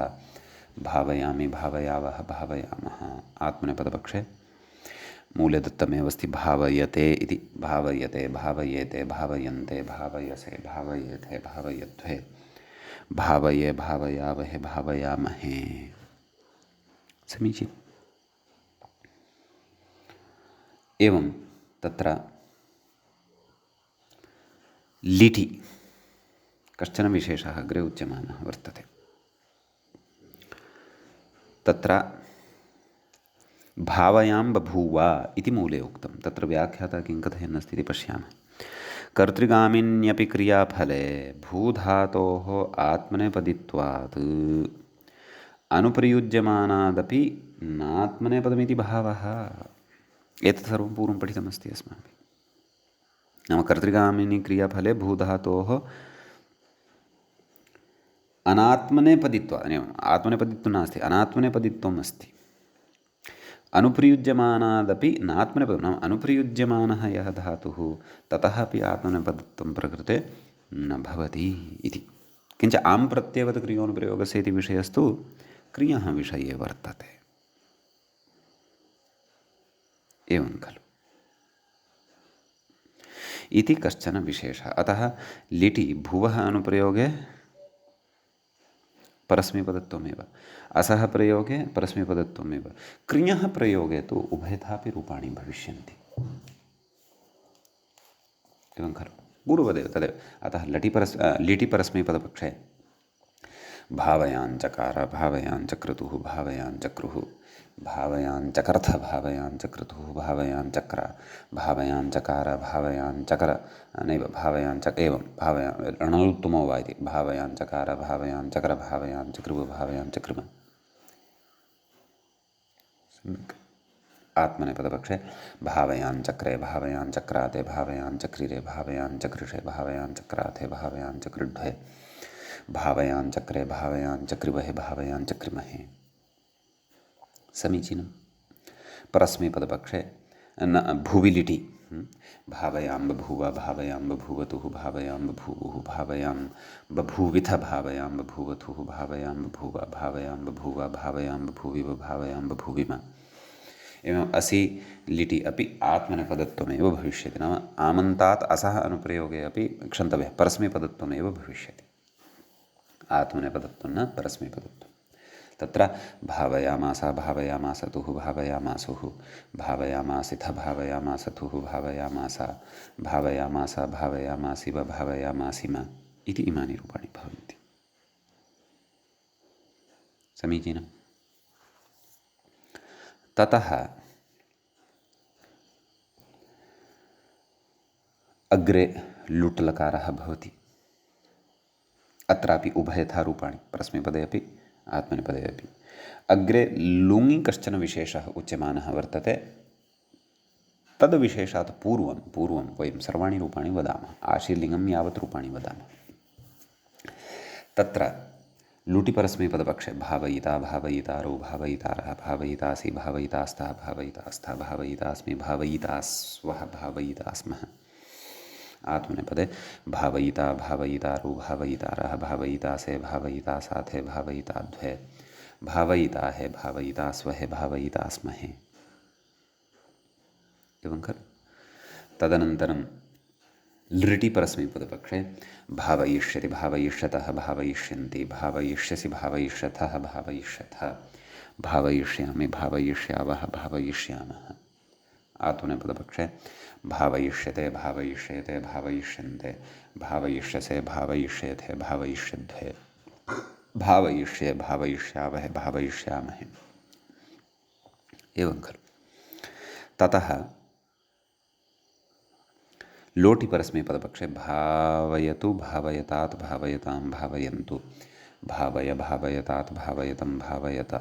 भावयामि भावयावः भावयामः आत्मनेपदपक्षे मूले दत्तमेव अस्ति भावयते इति भावयते भावयेते भावयन्ते भावयसे भावयेथे भावयध्वे भावये भावयावहे भावयामहे समीचीनम् एवं तत्र लिटि कश्चन विशेषः अग्रे उच्यमानः वर्तते तत्र भावयां बभूव इति मूले उक्तं तत्र व्याख्याता किं कथयन् अस्ति इति पश्यामः कर्तृगामिन्यपि क्रियाफले भूधातोः आत्मनेपदित्वात् अनुप्रयुज्यमानादपि नात्मनेपदमिति भावः एतत् सर्वं पूर्वं पठितमस्ति अस्माभिः नाम कर्तृगामिनी क्रियाफले भूधातोः अनात्मनेपदित्वात् आत्मनेपदित्वं नास्ति अनात्मनेपदित्वम् अस्ति अनुप्रयुज्यमानादपि नात्मनेपदं नाम अनुप्रयुज्यमानः यः धातुः ततः अपि आत्मनेपदित्वं प्रकृते न भवति इति किञ्च आं प्रत्येवत् क्रियोनुप्रयोगस्य इति विषयस्तु क्रियः विषये वर्तते एवं खलु इति कश्चन विशेषः अतः लिटि भुवः अनुप्रयोगे परस्मैपदत्वमेव असः प्रयोगे परस्मैपदत्वमेव क्रियः प्रयोगे तु उभयथापि रूपाणि भविष्यन्ति एवं खलु पूर्ववदेव तदेव अतः लिटि परस्मैपदपक्षे भावयाञ्चकार भावयाञ्चक्रतुः भावयाञ्चक्रुः भावयाञ्चकर्थ भावयाञ्चक्रतुः भावयाञ्चक्र भावयाञ्चकार भावयाञ्चकर नैव एवं रणोत्तमो वा इति भावयाञ्चकार भावयाञ्चकर भावयाञ्चकृ भावयाञ्चकृम आत्मनेपदपक्षे भावयाञ्चक्रे भावयाञ्चक्राते भावयाञ्चक्रिरे भावयाञ्चकृषे भावयाञ्चक्राथे भावयाञ्चकृढ्वे भावयाञ्चक्रे भावयाञ्चक्रिवहे भावयाञ्चक्रिमहे समीचीनं परस्मैपदपक्षे न भुवि लिटि भावयां बभूव भावयां बभूवतुः भावयां बभूवुः भावयां बभूविथ भावयां बभूवथुः भावयां बभूव भावयां बभूव भावयां बभूविव भावयां बभूविम एवम् असि लिटि अपि आत्मनेपदत्वमेव भविष्यति नाम आमन्तात् असः अनुप्रयोगे अपि क्षन्तव्यः परस्मैपदत्वमेव भविष्यति आत्मनेपदत्वं न परस्मैपदत्वं तत्र भावयामास भावयामासतुः भावयामासुः भावयामासिथ भावयामासथुः भावयामास भावयामास भावयामासिव भावयामासिम इति इमानि रूपाणि भवन्ति समीचीनं ततः अग्रे लुट् लकारः भवति अत्रापि उभयथा रूपाणि परस्मैपदे अपि आत्मनेपदे अपि। अग्रे लुङि कश्चन विशेषः उच्यमानः वर्तते। तद्विशेषात् पूर्वं वयं सर्वाणि रूपाणि वदामः। आशीर्लिङ्गं यावत् रूपाणि वदामः। तत्र लुटिपरस्मैपदपक्षे भावयिता, भावयितारो, भावयितारः, भावयितासि, भावयितास्तः, भावयितास्था, भावयितास्मि, भावयितास्वः, भावयितास्मः। आत्मनेपदे भावयिता, भावयितारो, भावयितारः, भावयितासे, भावयितासाथे, भावयिताद्वे, भावयिता है, भावयितास्वहे, भावयितास्महे। एवं खलु। तदनन्तरं लृटि परस्मैपदपक्षे भावयिष्यति, भावयिष्यतः, भावयिष्यन्ति, भावयिष्यसि, भावयिष्यथः, भावयिष्यथः, भावयिष्यामि, भावयिष्यावः, भावयिष्यामः। आत्मनेपदपक्षे भावयिष्यते, भावयिष्येते, भावयिष्यन्ते, भावयिष्यसे, भावयिष्येथे, भावयिष्यद्वे, भावयिष्ये, भावयिष्यावहे, भावयिष्यामहे। एवं खलु। ततः लोटि परस्मैपदपक्षे भावयतु, भावयतात्, भावयतां, भावयन्तु, भावय, भावयतात्, भावयतं, भावयत,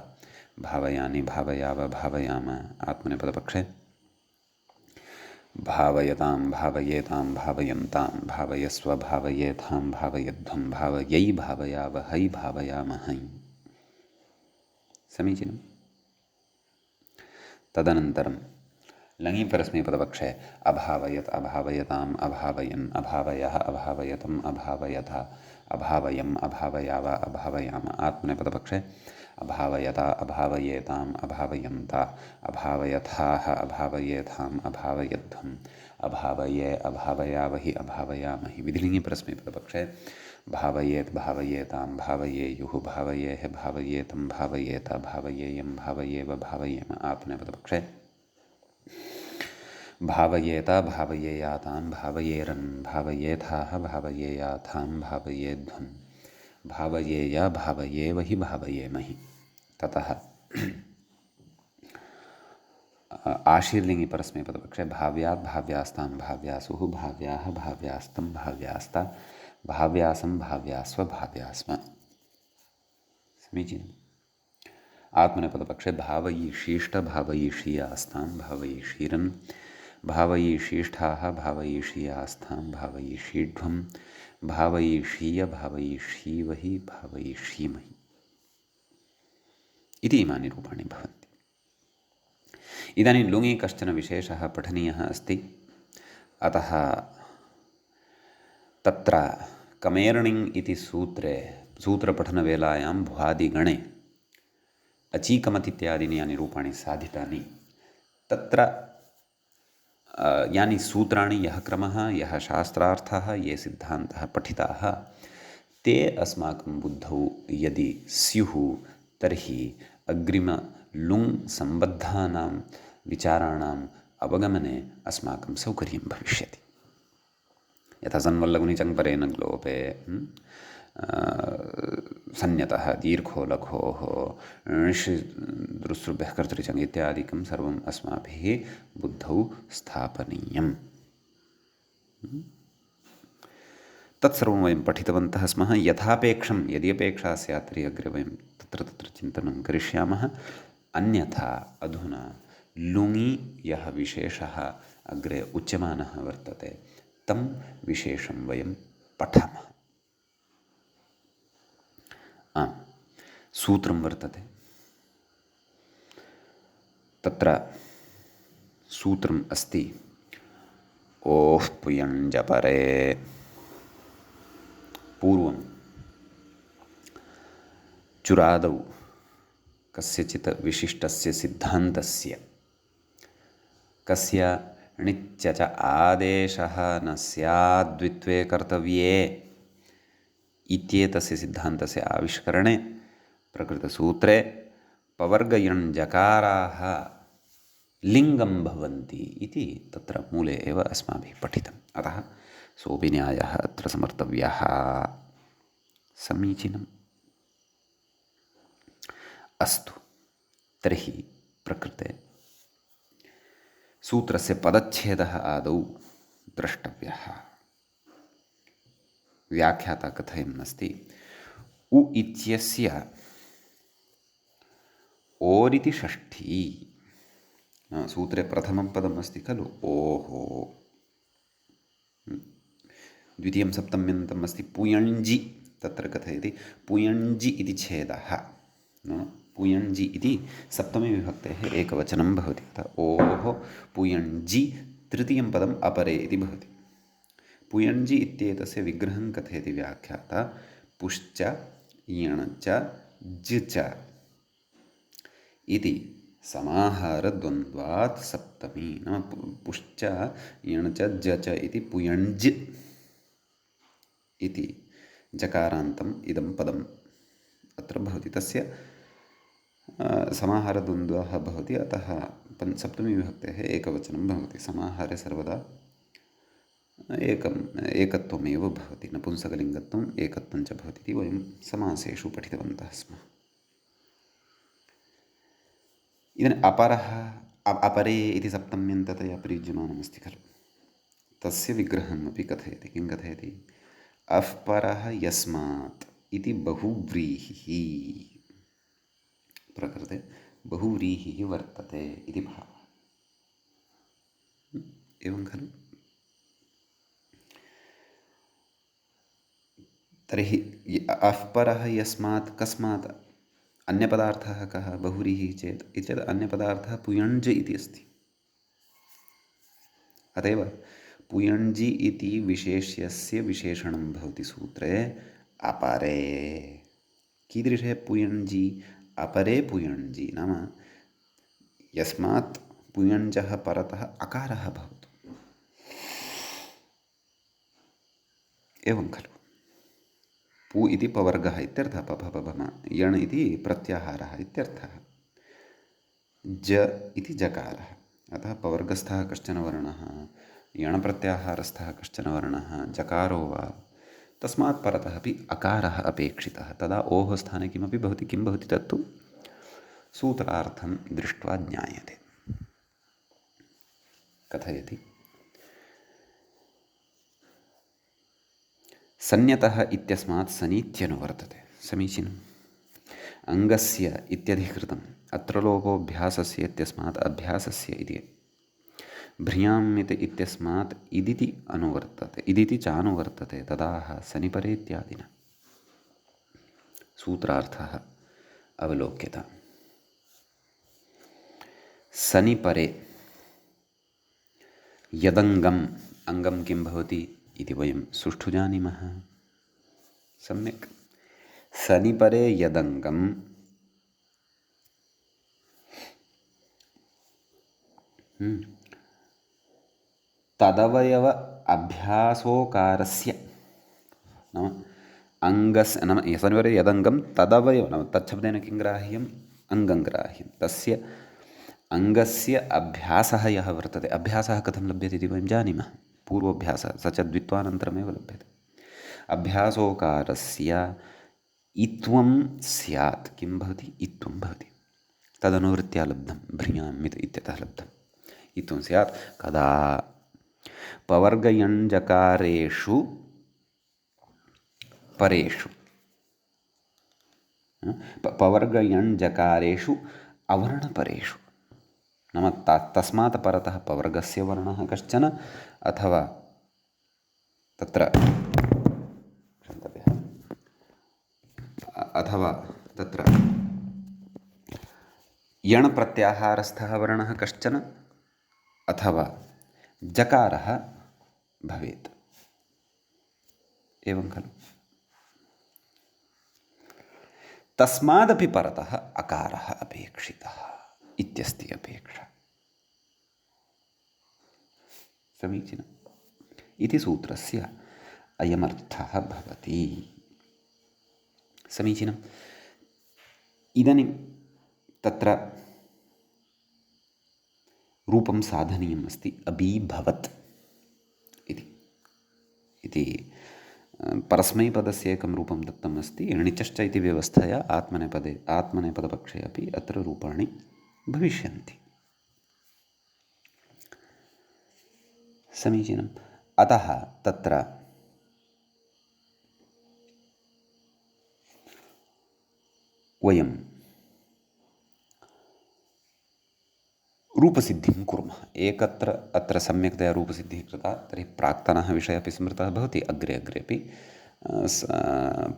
भावयानि, भावयाव, भावयाम। आत्मनेपदपक्षे भावयतां, भावयेतां, भावयन्तां, भावयस्व, भावयेथां, भावयध्वं, भावयै, भावयावहै, भावयामहै। समीचीनम्। तदनन्तरं लङि परस्मैपदपक्षे अभावयत्, अभावयताम्, अभावयन्, अभावयः, अभावयतम्, अभावयथ, अभावयम्, अभावयाव, अभावयाम। आत्मनेपदपक्षे अभावयता, अभावयेताम्, अभावयन्ता, अभावयथाः, अभावयेथाम्, अभावयध्वम्, अभावये, अभावयावहि, अभावयामहि। विधिलिङ्गि परस्मैपदपक्षे भावयेत्, भावयेतां, भावयेयुः, भावयेः, भावयेतं, भावयेत, भावयेयं, भावयेव, भावयेम। आत्मनेपदपक्षे भावयेता, भावयेयातां, भावयेरन्, भावयेथाः, भावयेयाथां, भावयेध्वन्, भावयेय, भावयेवहि, भावयेमहि। ततः आशीर्लिङ्गि परस्मैपदपक्षे भाव्यात्, भाव्यास्तां, भाव्यासुः, भाव्याः, भाव्यास्तं, भाव्यास्ता, भाव्यासं, भाव्यास्व, भाव्यास्म। समीचीनम्। आत्मनेपदपक्षे भावयिषीष्ट, भावयिषीयास्तां, भावयिषीरन्, भावयिषीष्ठाः, भावयिषीयास्थां, भावयिषीढ्वं, भावयिषीय, भावयिषीवहि, भावयिषीमहि इति इमानि रूपाणि भवन्ति। इदानीं लुङि कश्चन विशेषः पठनीयः अस्ति। अतः तत्र कमेर्णिङ् इति सूत्रपठनवेलायां भ्वादिगणे अचीकमत् इत्यादीनि यानि रूपाणि साधितानि, तत्र यानि सूत्राणि, यः क्रमः, यः शास्त्रार्थः, ये सिद्धान्तः पठिताः, ते अस्माकं बुद्धौ यदि स्युः तर्हि अग्रिमलुङ् सम्बद्धानां विचाराणाम् अवगमने अस्माकं सौकर्यं भविष्यति। यथा सन्वल्लघुनिचङ्परेण ग्लोपे संज्ञतः दीर्घो लघोः दृश्रुभ्यः कर्तृचङ् इत्यादिकं सर्वम् अस्माभिः बुद्धौ स्थापनीयम्। तत्सर्वं वयं पठितवन्तः स्मः। यथापेक्षं यदि अपेक्षा स्यात् तर्हि अग्रे वयं तत्र चिन्तनं करिष्यामः। अन्यथा अधुना लुङि यः विशेषः अग्रे उच्यमानः वर्तते, तं विशेषं वयं पठामः। आम्, सूत्रं वर्तते। तत्र सूत्रम् अस्ति ओः पुयञ्जपरे। पूर्वं चुरादौ कस्यचित् विशिष्टस्य सिद्धान्तस्य कस्य णिच्च च आदेशः न स्याद्द्वित्वे कर्तव्ये इत्येतस्य सिद्धान्तस्य आविष्करणे प्रकृतसूत्रे पवर्गयण्जकाराः लिङ्गं भवन्ति इति तत्र मूले एव अस्माभिः पठितम्। अतः सोऽपि न्यायः अत्र समर्थव्यः। समीचीनम्। अस्तु, तर्हि प्रकृते सूत्रस्य पदच्छेदः आदौ द्रष्टव्यः। व्याख्याता कथयन् अस्ति, उ इत्यस्य ओरिति षष्ठी। सूत्रे प्रथमं पदम् अस्ति खलु ओहो। द्वितीयं सप्तम्यन्तम् अस्ति पुयञ्जि, तत्र कथयति पुयञ्जि इति छेदः। पुयञ्जि इति सप्तमी विभक्तेः एकवचनं भवति। अतः ओः पुयञ्जि, तृतीयं पदम् अपरे इति भवति। पुयञ्जि इत्येतस्य विग्रहं कथयति व्याख्याता, पुश्च यणच ज् इति समाहारद्वन्द्वात् सप्तमी। नाम पुश्च यणच ज् इति पुयञ्ज् इति जकारान्तम् इदं पदम् अत्र भवति। तस्य समाहारद्वन्द्वः भवति, अतः सप्तमी विभक्तेः एकवचनं भवति। समाहारे सर्वदा एकत्वमेव भवति, नपुंसकलिङ्गत्वम् एकत्वं च भवति इति वयं समासेषु पठितवन्तः स्मः। इदानीम् अपरः अपरे इति सप्तम्यन्ततया प्रयुज्यमानमस्ति खलु, तस्य विग्रहमपि कथयति। किं कथयति? अः परः यस्मात् इति बहुव्रीहिः, प्रकृते बहुव्रीहिः वर्तते इति भावः। एवं खलु? तर्हि अः परः यस्मात्, कस्मात्, अन्यपदार्थः कः बहुव्रीहिः चेत् इति चेत् अन्यपदार्थः पुयञ्ज् इति अस्ति। अत एव पुयञ्जि इति विशेष्यस्य विशेषणं भवति सूत्रे अपरे। कीदृशे पुयञ्जि? अपरे पुयञ्जि नाम यस्मात् पुयञ्जः परतः अकारः भवतु। एवं खलु? पु इति पवर्गः इत्यर्थः, पभम, यण् इति प्रत्याहारः इत्यर्थः, ज इति जकारः। अतः पवर्गस्थः कश्चन वर्णः, यणप्रत्याहारस्थः कश्चन वर्णः, जकारो वा, तस्मात् परतः अपि अकारः अपेक्षितः। तदा ओः स्थाने किमपि भवति। किं भवति तत्तु सूत्रार्थं दृष्ट्वा ज्ञायते। कथयति सन्यतः इत्यस्मात् सनीत्यनुवर्तते। समीचीनम्। अङ्गस्य इत्यधिकृतम्, अत्र लोपोऽभ्यासस्य इत्यस्मात् अभ्यासस्य इति। भ्रियामिति इत्यस्मात् इदिति अनुवर्तते, इदिति चानुवर्तते, तदाह सनिपरे इत्यादिना। सूत्रार्थः अवलोक्यता। सनिपरे यदङ्गम्, अङ्गं किं भवति इति वयं सुष्ठु जानीमः। सम्यक्। सनिपरे यदङ्गं तदवयव अभ्यासोकारस्य, नाम अङ्गस्य, नाम सनिपरे यदङ्गं तदवयव, नाम तच्छब्देन किं ग्राह्यम्? अङ्गं ग्राह्यं। तस्य अङ्गस्य अभ्यासः यः वर्तते, अभ्यासः कथं लभ्यते इति वयं जानीमः। पूर्वोऽभ्यासः स च द्वित्वानन्तरमेव लभ्यते। अभ्यासोकारस्य इत्वं स्यात्। किं भवति? इत्वं भवति। तदनुवृत्त्या लब्धं, भ्रियाम् इत्यतः लब्धम्। इत्वं स्यात् कदा? पवर्गयञ्जकारेषु परेषु, पवर्गयञ्जकारेषु अवर्णपरेषु, नाम तस्मात् परतः पवर्गस्य वर्णः कश्चन, अथवा तत्र अथवा तत्र यण् प्रत्याहारस्थः वर्णः कश्चन, अथवा जकारः भवेत्। एवं खलु? तस्मादपि परतः अकारः अपेक्षितः इत्यस्ति अपेक्षा। समीचीनम्। इति सूत्रस्य अयमर्थः भवति। समीचीनम्। इदानीं तत्र रूपं साधनीयम् अस्ति, अबीभवत् इति परस्मैपदस्य एकं रूपं दत्तम् अस्ति। णिचश्च इति व्यवस्थया आत्मनेपदपक्षे अपि अत्र रूपाणि भविष्यन्ति। समीचीनम्। अतः तत्र वयं रूपसिद्धिं कुर्मः। एकत्र अत्र सम्यक्तया रूपसिद्धिः कृता तर्हि प्राक्तनः विषयः अपि स्मृतः भवति, अग्रे अग्रेपि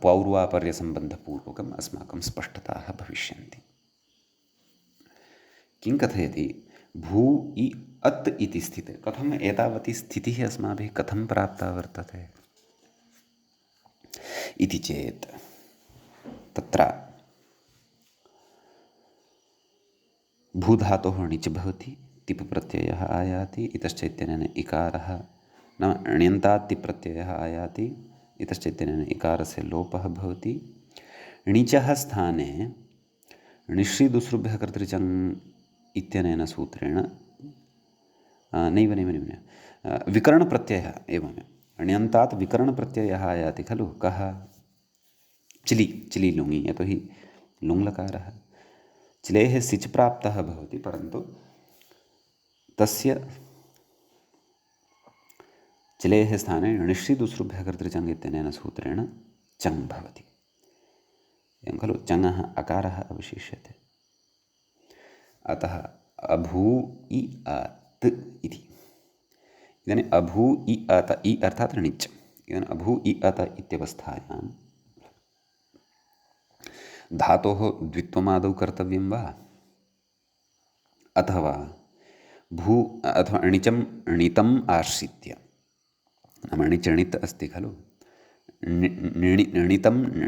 पौर्वापर्यसम्बन्धपूर्वकम् अस्माकं स्पष्टताः भविष्यन्ति। किं कथयति? भू इ अत् इति स्थिते कथम् एतावती स्थितिः अस्माभिः कथं प्राप्ता वर्तते इति चेत् तत्र भूधातोः णिच् भवति, तिप् प्रत्ययः आयाति, इतश्च इत्यनेन इकारः नाम ण्यन्तात् तिप् प्रत्ययः आयाति, इतश्च इत्यनेन इकारस्य लोपः भवति। णिचः स्थाने णिश्रिदुसृभ्यः कर्तृचङ् इत्यनेन सूत्रेण नैव विकरणप्रत्ययः एवमेव ण्यन्तात् विकरणप्रत्ययः आयाति खलु। कः? चिलि, चिलि लुङि, यतोहि लुङ्लकारः चिलेः सिच् प्राप्तः भवति, परन्तु तस्य चिलेः स्थाने णिश्रिदुसृभ्यः कर्तृचङ् इत्यनेन सूत्रेण चङ् भवति। एवं खलु, चङः अकारः अवशिष्यते। अतः अभू इ अत् इति। इदानीम् अभू इ अत, इ अर्थात् णिच्। इदानीम् अभू इ अत इत्यवस्थायां धातोः द्वित्वमादौ कर्तव्यं वा, अथवा भू अथवा णितम् आश्रित्य, नाम णिच् अस्ति खलु,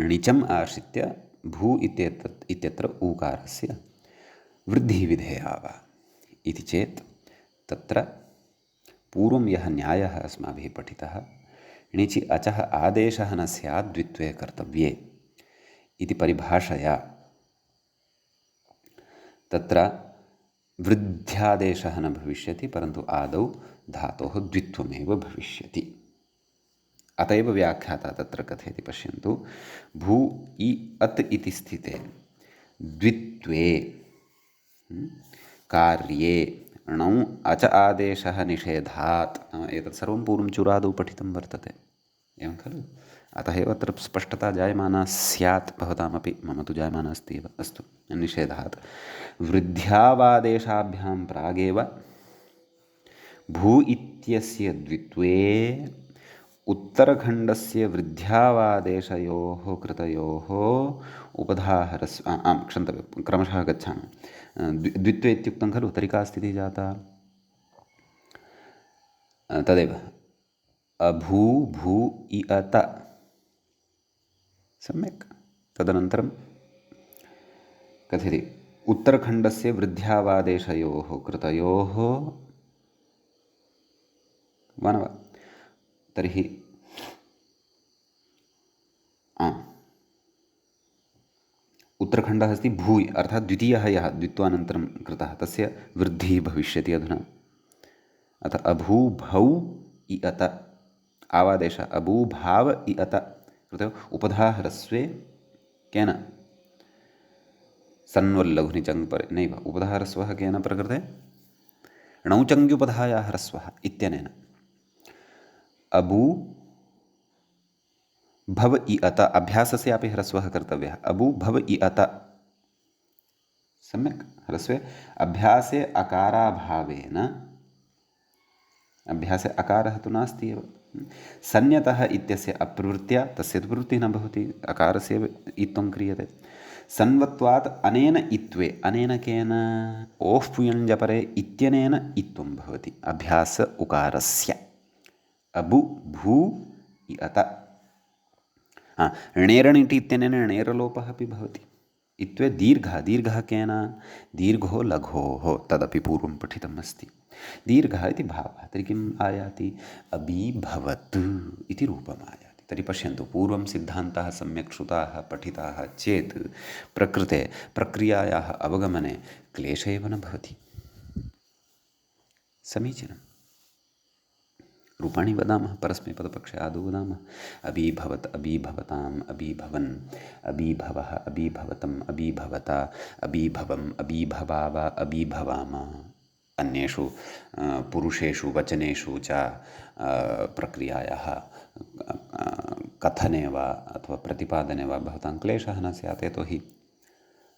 णिचम् आश्रित्य भू इत्यत्र ऊकारस्य वृद्धिः विधेया वा इति चेत् तत्र पूर्वं यः न्यायः अस्माभिः पठितः, णिचि अचः आदेशः न स्यात् द्वित्वे कर्तव्ये इति परिभाषया तत्र वृद्ध्यादेशः न भविष्यति, परन्तु आदौ धातोः द्वित्वमेव भविष्यति। अत एव व्याख्याता तत्र कथयति, पश्यन्तु, भू इ अत् इति स्थिते द्वित्वे कार्ये णौ अच आदेशः निषेधात्, एतत् सर्वं पूर्वं चुरादौ पठितं वर्तते, एवं खलु। अतः एव अत्र स्पष्टता जायमाना स्यात् भवतामपि, मम तु जायमाना अस्ति एव। अस्तु, निषेधात् वृद्ध्यावादेशाभ्यां प्रागेव भू इत्यस्य द्वित्वे उत्तरखण्डस्य वृद्ध्यावादेशयोः कृतयोः उपधाहरस्व क्षन्तव्यं, क्रमशः गच्छामि। द्वित्वे इत्युक्तं खलु, तर्हि का स्थितिः जाता? तदेव अभू भू इ अत, सम्यक्। तदनन्तरं कथयति उत्तरखण्डस्य वृद्ध्यावादेशयोः कृतयोः वा न वा? तर्हि उत्तरखण्डः अस्ति भूय्, अर्थात् द्वितीयः यः द्वित्वानन्तरं कृतः तस्य वृद्धिः भविष्यति अधुना। अथ अभूभौ इ अत, आवादेश अभूभाव इ अत कृतयोः उपधाहरस्वे केन? सन्वल्लघुनिचङ् नैव, उपधाहरस्वः केन प्रकृते? णौचङ्ग्युपधायाः ह्रस्वः इत्यनेन। अबू भव इ अत, अभ्यासस्यापि ह्रस्वः कर्तव्यः। अबू भव इ अत, सम्यक्। ह्रस्वे अभ्यासे अकाराभावेन, अभ्यासे अकारः तु नास्ति एव, सन्यतः इत्यस्य अप्रवृत्त्या, तस्य तु प्रवृत्तिः न भवति, अकारस्य इत्थं क्रियते। सन्वत्वात् अनेन इत्वे, अनेन केन? ओः पुयञ्जपरे इत्यनेन इत्वं भवति अभ्यास उकारस्य। अबु भू इ अत, णेरಣಿटि इत्यनेन णेरलोपः अपि भवति। इत्वे दीर्घः, दीर्घः केन? दीर्घो लघोः, तदपि पूर्वं पठितम् अस्ति। दीर्घः इति भावः, तर्हि किम् आयाति? अबीभवत् इति रूपम् आयाति। तर्हि पश्यन्तु, पूर्वं सिद्धान्तः सम्यक् श्रुताः पठिताः चेत् प्रकृते प्रक्रियायाः अवगमने क्लेशः एव न भवति। समीचीनं। रूपाणि वदामः, परस्मैपदपक्षे आदौ वदामः। अबीभवत्, अबीभवताम्, अबीभवन्, अबीभवः, अबीभवतम्, अबीभवता, अबीभवम्, अबीभवाव, अबीभवाम। अन्येषु पुरुषेषु वचनेषु च प्रक्रियायाः कथने वा अथवा प्रतिपादने वा भवतां क्लेशः न स्यात्, यतोहि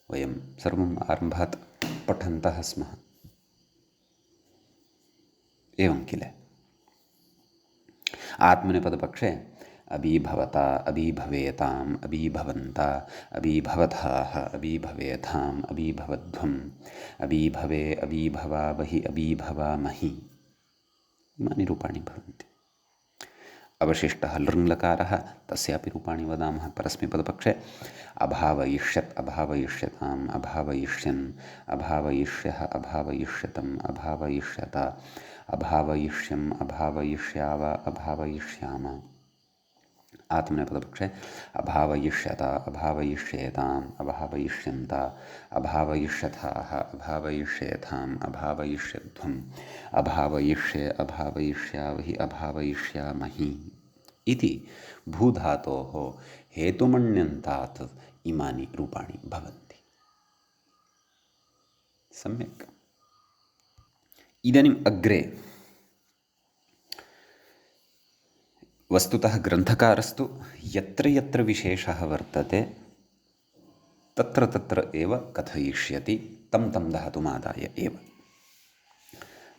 वयं सर्वम् आरम्भात् पठन्तः स्मः। एवं किल। आत्मनेपदपक्षे अभीभवता, अभीभवेताम्, अभीभवन्ता, अभीभवथाः, अभीभवेथाम्, अभीभवध्वम्, अभीभवे, अभीभवावहि, अभीभवामहि, इमानि रूपाणि भवन्ति। अवशिष्टः लृङ्लकारः, तस्यापि रूपाणि वदामः परस्मैपदपक्षे। अभावयिष्यत्, अभावयिष्यताम्, अभावयिष्यन्, अभावयिष्यः, अभावयिष्यतम्, अभावयिष्यता, अभावयिष्यम्, अभावयिष्याव, अभावयिष्याम। आत्मनेपदपक्षे अभावयिष्यता, अभावयिष्येताम्, अभावयिष्यन्ता, अभावयिष्यथाः, अभावयिष्येथाम्, अभावयिष्यध्वम्, अभावयिष्ये, अभावयिष्यावहि, अभावयिष्यामहि इति भूधातोः हेतुमण्यन्तात् इमानि रूपाणि भवन्ति। सम्यक्। इदानीम् अग्रे वस्तुतः ग्रन्थकारस्तु यत्र यत्र विशेषः वर्तते तत्र तत्र एव कथयिष्यति, तं तं धातुमादाय एव।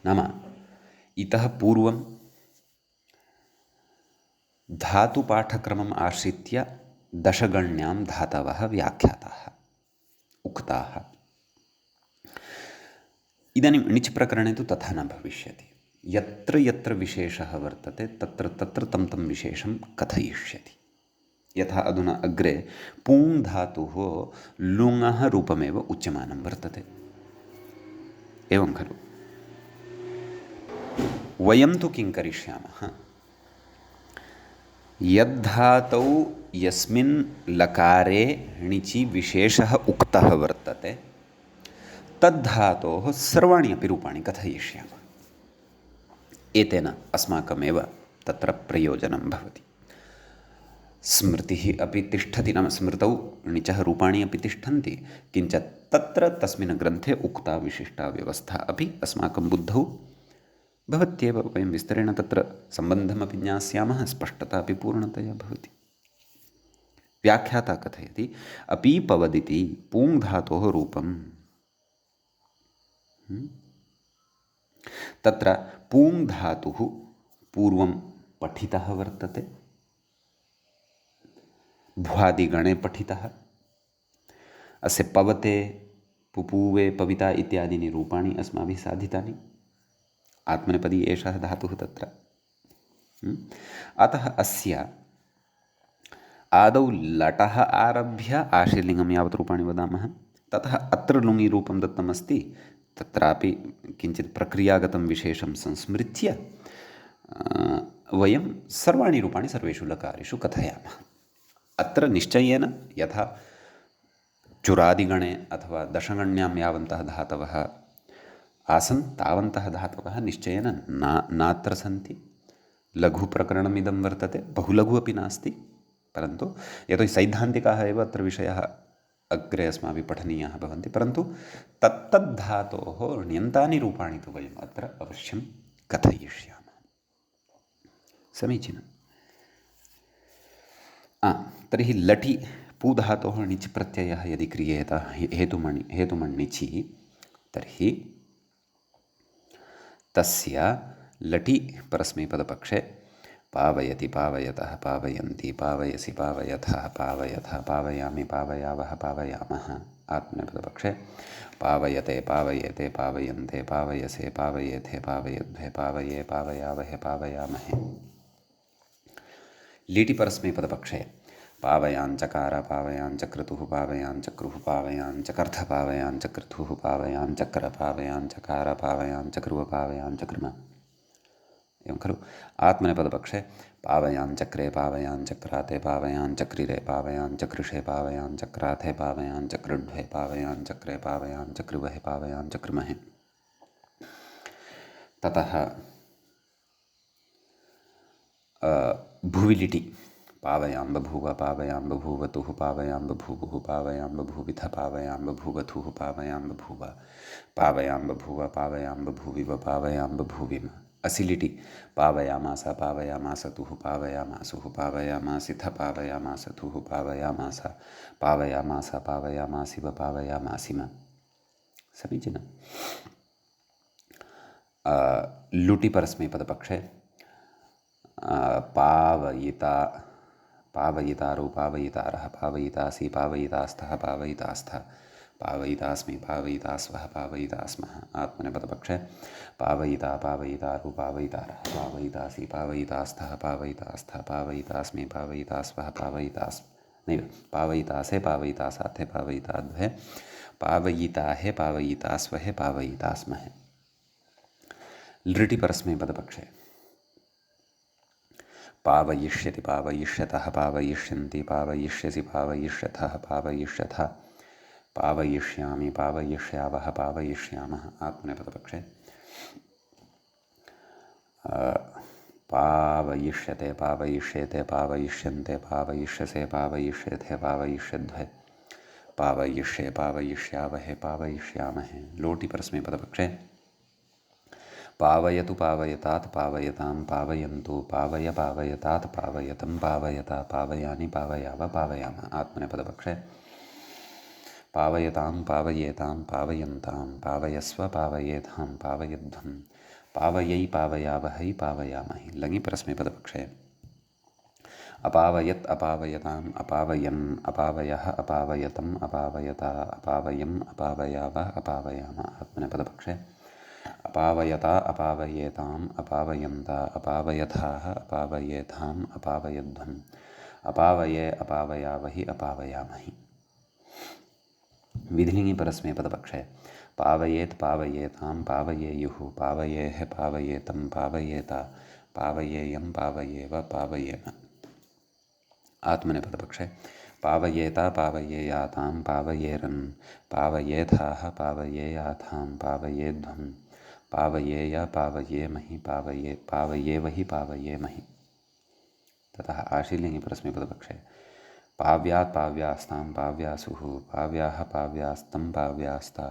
नाम इतः पूर्वं धातुपाठक्रमम् आश्रित्य दशगण्यां धातवः व्याख्याताः, उक्ताः। इदानीं णिच् प्रकरणे तु तथा न भविष्यति। यत्र यत्र विशेषः वर्तते तत्र तत्र तं तं विशेषं कथयिष्यति। यथा अधुना अग्रे पूङ् धातुः लुङः रूपमेव उच्यमानं वर्तते, एवं खलु। वयं तु किं करिष्यामः, यद्धातौ यस्मिन् लकारे णिचि विशेषः उक्तः वर्तते तद्धातोः सर्वाणि अपि रूपाणि कथयिष्यामः। एतेन अस्माकमेव तत्र प्रयोजनं भवति। स्मृतिः अपि तिष्ठति, नाम स्मृतौ णिचः रूपाणि अपि तिष्ठन्ति, किञ्च तत्र तस्मिन् ग्रन्थे उक्ता विशिष्टा व्यवस्था अपि अस्माकं बुद्धौ भवत्येव। वयं विस्तरेण तत्र सम्बन्धमपि ज्ञास्यामः, स्पष्टता अपि पूर्णतया भवति। व्याख्याता कथयति अपि पवदिति पूङ् धातोः रूपम्। तत्र पूङ् धातुः पूर्वं पठितः वर्तते, भ्वादिगणे पठितः। अस्य पवते, पुपूवे, पविता इत्यादीनि रूपाणि अस्माभिः साधितानि। आत्मनेपदी एषः धातुः तत्र। अतः अस्य आदौ लटः आरभ्य आशीर्लिङ्गं यावत् रूपाणि वदामः। ततः अत्र लुङि रूपं दत्तमस्ति, तत्रापि किञ्चित् प्रक्रियागतं विशेषं संस्मृत्य वयं सर्वाणि रूपाणि सर्वेषु लकारेषु कथयामः। अत्र निश्चयेन यथा चुरादिगणे अथवा दशगण्यां यावन्तः धातवः आसन् तावन्तः धातवः निश्चयेन नात्र सन्ति। लघुप्रकरणमिदं वर्तते, बहुलघु अपि नास्ति, परन्तु यतोहि सैद्धान्तिकाः एव अत्र विषयाः अग्रे अस्माभिः पठनीयाः भवन्ति, परन्तु तत्तद्धातोः ण्यन्तानि रूपाणि तु वयम् अत्र अवश्यं कथयिष्यामः। समीचीनम्। तर्हि लटि पूधातोः णिच् प्रत्ययः यदि क्रियेत हेतुमण्णिचि, तर्हि तस्य लटि परस्मैपदपक्षे पावयति, पावयतः, पावयन्ति, पावयसि, पावयथः, पावयथः, पावयामि, पावयावः, पावयामः। आत्मनेपदपक्षे पावयते, पावयेते, पावयन्ते, पावयसे, पावयेथे, पावयध्वे, पावये, पावयावहे, पावयामहे। लीटि परस्मैपदपक्षे पावयाञ्चकार, पावयाञ्चक्रतुः, पावयाञ्चक्रुः, पावयाञ्चकर्थ, पावयाञ्चकृतुः, पावयाञ्चक्र, पावयाञ्चकार, पावयाञ्चक्रुव, पावयाञ्चकृम, एवं खलु। आत्मनेपदपक्षे पावयाञ्चक्रे, पावयाञ्चक्राते, पावयाञ्चक्रिरे, पावयाञ्चकृषे, पावयाञ्चक्राथे, पावयाञ्चकृढ्वे, पावयाञ्चक्रे, पावयाञ्चकृवहे, पावयाञ्चकृमहे। ततः भुवि लिटि पावयां बभूव, पावयां बभूवतुः, पावयां बभूवुः, पावयां बभूविथ, पावयां बभूवथुः, पावयां बभूव, पावयां बभूव, पावयां बभूविव, पावयां बभूविम। असिलिटि पावयामास, पावयामासतुः, पावयामासुः, पावयामासिथ, पावयामासथुः, पावयामास, पावयामास, पावयामासिव, पावयामासिम। समीचीनम्। लुटि परस्मैपदपक्षे पावयिता पावयितारो पावयितारः पावयितासि पावयितास्तः पावयितास्थ पावयितास्मि पावयितास्वः पावयितास्मः आत्मनेपदपक्षे पावयिता पावयितारो पावयितारः पावयितासि पावयितास्थः पावयितास्थ पावयितास्मि पावयितास्वः नैव पावयितासे पावयितासाथे पावयिताद्वहे पावयिताहे पावयितास्वहे पावयितास्महे लृटि परस्मैपदपक्षे पावयिष्यति पावयिष्यतः पावयिष्यन्ति पावयिष्यसि पावयिष्यथः पावयिष्यथ पावयिष्यामि पावयिष्यावः पावयिष्यामः आत्मनेपदपक्षे पावयिष्यते पावयिष्येते पावयिष्यन्ते पावयिष्यसे पावयिष्यथे पावयिष्यद्वै पावयिष्ये पावयिष्यावहे पावयिष्यामहे लोटि परस्मैपदपक्षे पावयतु पावयतात् पावयतां पावयन्तु पावय पावयतात् पावयतं पावयता पावयानि पावयाव पावयाम आत्मनेपदपक्षे पावयतां पावयेतां पावयन्तां पावयस्व पावयेतां पावयध्वं पावयै पावयावहै पावयामहि लङि परस्मैपदपक्षे अपावयत् अपावयताम् अपावयन् अपावयः अपावयतम् अपावयता अपावयम् अपावयाव अपावयाम आत्मनेपदपक्षे अपावयता अपावयेताम् अपावयन्ता अपावयथाः अपावयेथाम् अपावयध्वम् अपावये अपावयावहि अपावयामहि विधिलिङि परस्मैपदपक्षे पावयेत् पावयेतां पावयेयुः पावयेः पावयेतं पावयेता पावयेयं पावयेव पावयेम आत्मनेपदपक्षे पावयेता पावयेयातां पावयेरन् पावयेथाः पावयेयाथां पावयेध्वं पावयेय पावयेमहि पावयेवहि पावयेमहि ततः आशीलिङि परस्मैपदपक्षे पाव्यात् पाव्यास्तां पाव्यासुः पाव्याः पाव्यास्तं पाव्यास्ता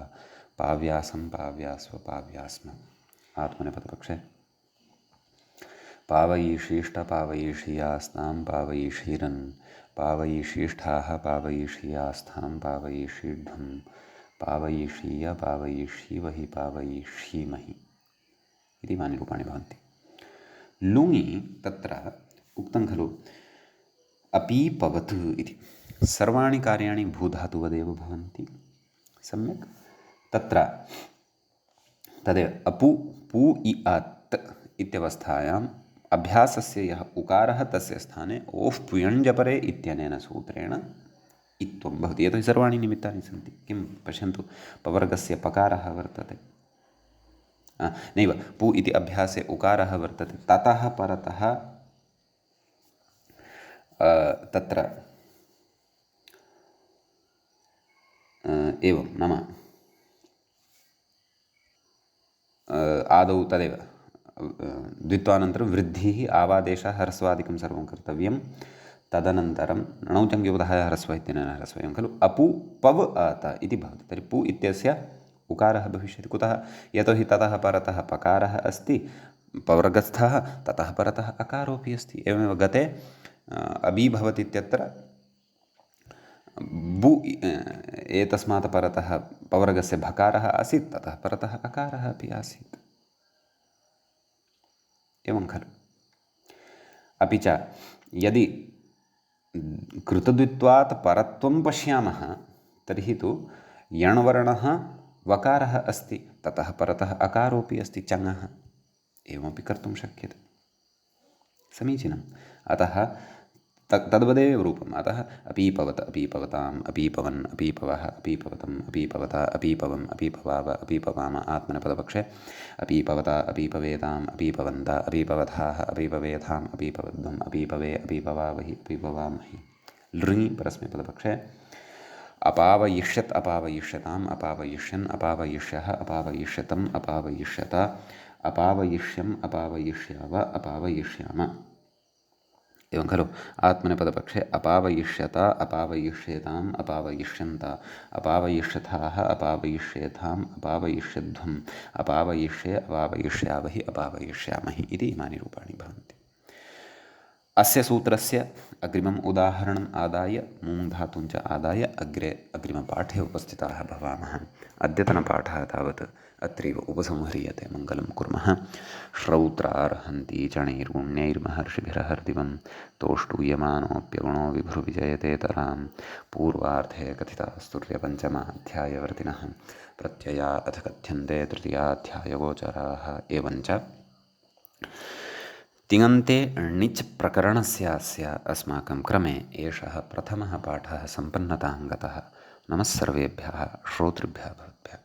पाव्यासं पाव्यास्व पाव्यास्म आत्मनेपदपक्षे पावयिषीष्ट पावयिषीयास्तां पावयिषीरन् पावयिषीष्ठाः पावयिषीयास्थां पावयिषीढ्वं पावयिषीय पावयिषीवहि पावयिषीमहि इति इमानि रूपाणि भवन्ति लुङि तत्र उक्तं खलु अपीपवत् इति सर्वाणि कार्याणि भूधातुवदेव भवन्ति सम्यक् तत्र तदेव अपु पु इ अत् इत्यवस्थायाम् अभ्यासस्य यः उकारः तस्य स्थाने ओफ् पुयञ्जपरे इत्यनेन सूत्रेण इत्वं भवति यतोहि सर्वाणि निमित्तानि सन्ति किं पश्यन्तु पवर्गस्य पकारः वर्तते नैव पु इति अभ्यासे उकारः वर्तते ततः परतः तत्र एवं नाम आदौ तदेव द्वित्वानन्तरं वृद्धिः आवादेशः ह्रस्वादिकं सर्वं कर्तव्यं तदनन्तरं णौचङ्ग्योदयः ह्रस्व इत्यनेन ह्रस्वयं खलु अपु पव अत इति भवति तर्हि पु इत्यस्य उकारः भविष्यति कुतः यतोहि ततः परतः पकारः अस्ति पवर्गस्थः ततः परतः अकारोऽपि अस्ति एवमेव गते अबि भवति इत्यत्र बु एतस्मात् परतः पवर्गस्य भकारः आसीत् ततः परतः अकारः अपि आसीत् एवं खलु अपि च यदि कृतद्वित्वात् परत्वं पश्यामः तर्हि तु यण्वर्णः वकारः अस्ति ततः परतः अकारोऽपि अस्ति चङः एवमपि कर्तुं शक्यते समीचीनम् अतः तद्वदेव रूपम् अतः अपीपवत् अपीपवताम् अपीपवन् अपीपवः अपीपवतम् अपीपवता अपीपवम् अपीपवाव अपीपवाम आत्मनेपदपक्षे अपीपवता अपीपवेताम् अपीपवन्ता अपीपवथाः अपीपवेथाम् अपीपवध्वम् अपीपवे अपीपवावहि अपीपवामहि लृङि परस्मैपदपक्षे अपावयिष्यत् अपावयिष्यताम् अपावयिष्यन् अपावयिष्यः अपावयिष्यतम् अपावयिष्यत अपावयिष्यम् अपावयिष्याव अपावयिष्याम एवं खलु आत्मनेपदपक्षे अपावयिष्यत अपावयिष्येताम् अपावयिष्यन्त अपावयिष्यथाः अपावयिष्येथाम् अपावयिष्यध्वम् अपावयिष्ये अपावयिष्यावहि अपावयिष्यामहि इति इमानि रूपाणि भवन्ति अस्य सूत्रस्य अग्रिमम् उदाहरणम् आदाय मूङ् धातुञ्च आदाय अग्रिमपाठे उपस्थिताः भवामः अद्यतनपाठः तावत् अत्रैव उपसंह्रियते। मङ्गलं कुर्मः। श्रौत्रार्हन्ति चणैर्गुण्यैर्महर्षिभिरहर्दिवं तोष्टूयमानोऽप्यगुणो विभुर्विजयतेतरां। पूर्वार्धे कथितास्तुर्यपञ्चमाध्यायवर्तिनः प्रत्यया अथ कथ्यन्ते तृतीयाध्यायगोचराः। एवञ्च तिङन्ते णिच् प्रकरणस्यास्य अस्माकं क्रमे एषः प्रथमः पाठः सम्पन्नतां गतः। नमः सर्वेभ्यः श्रोतृभ्यः भवद्भ्यः।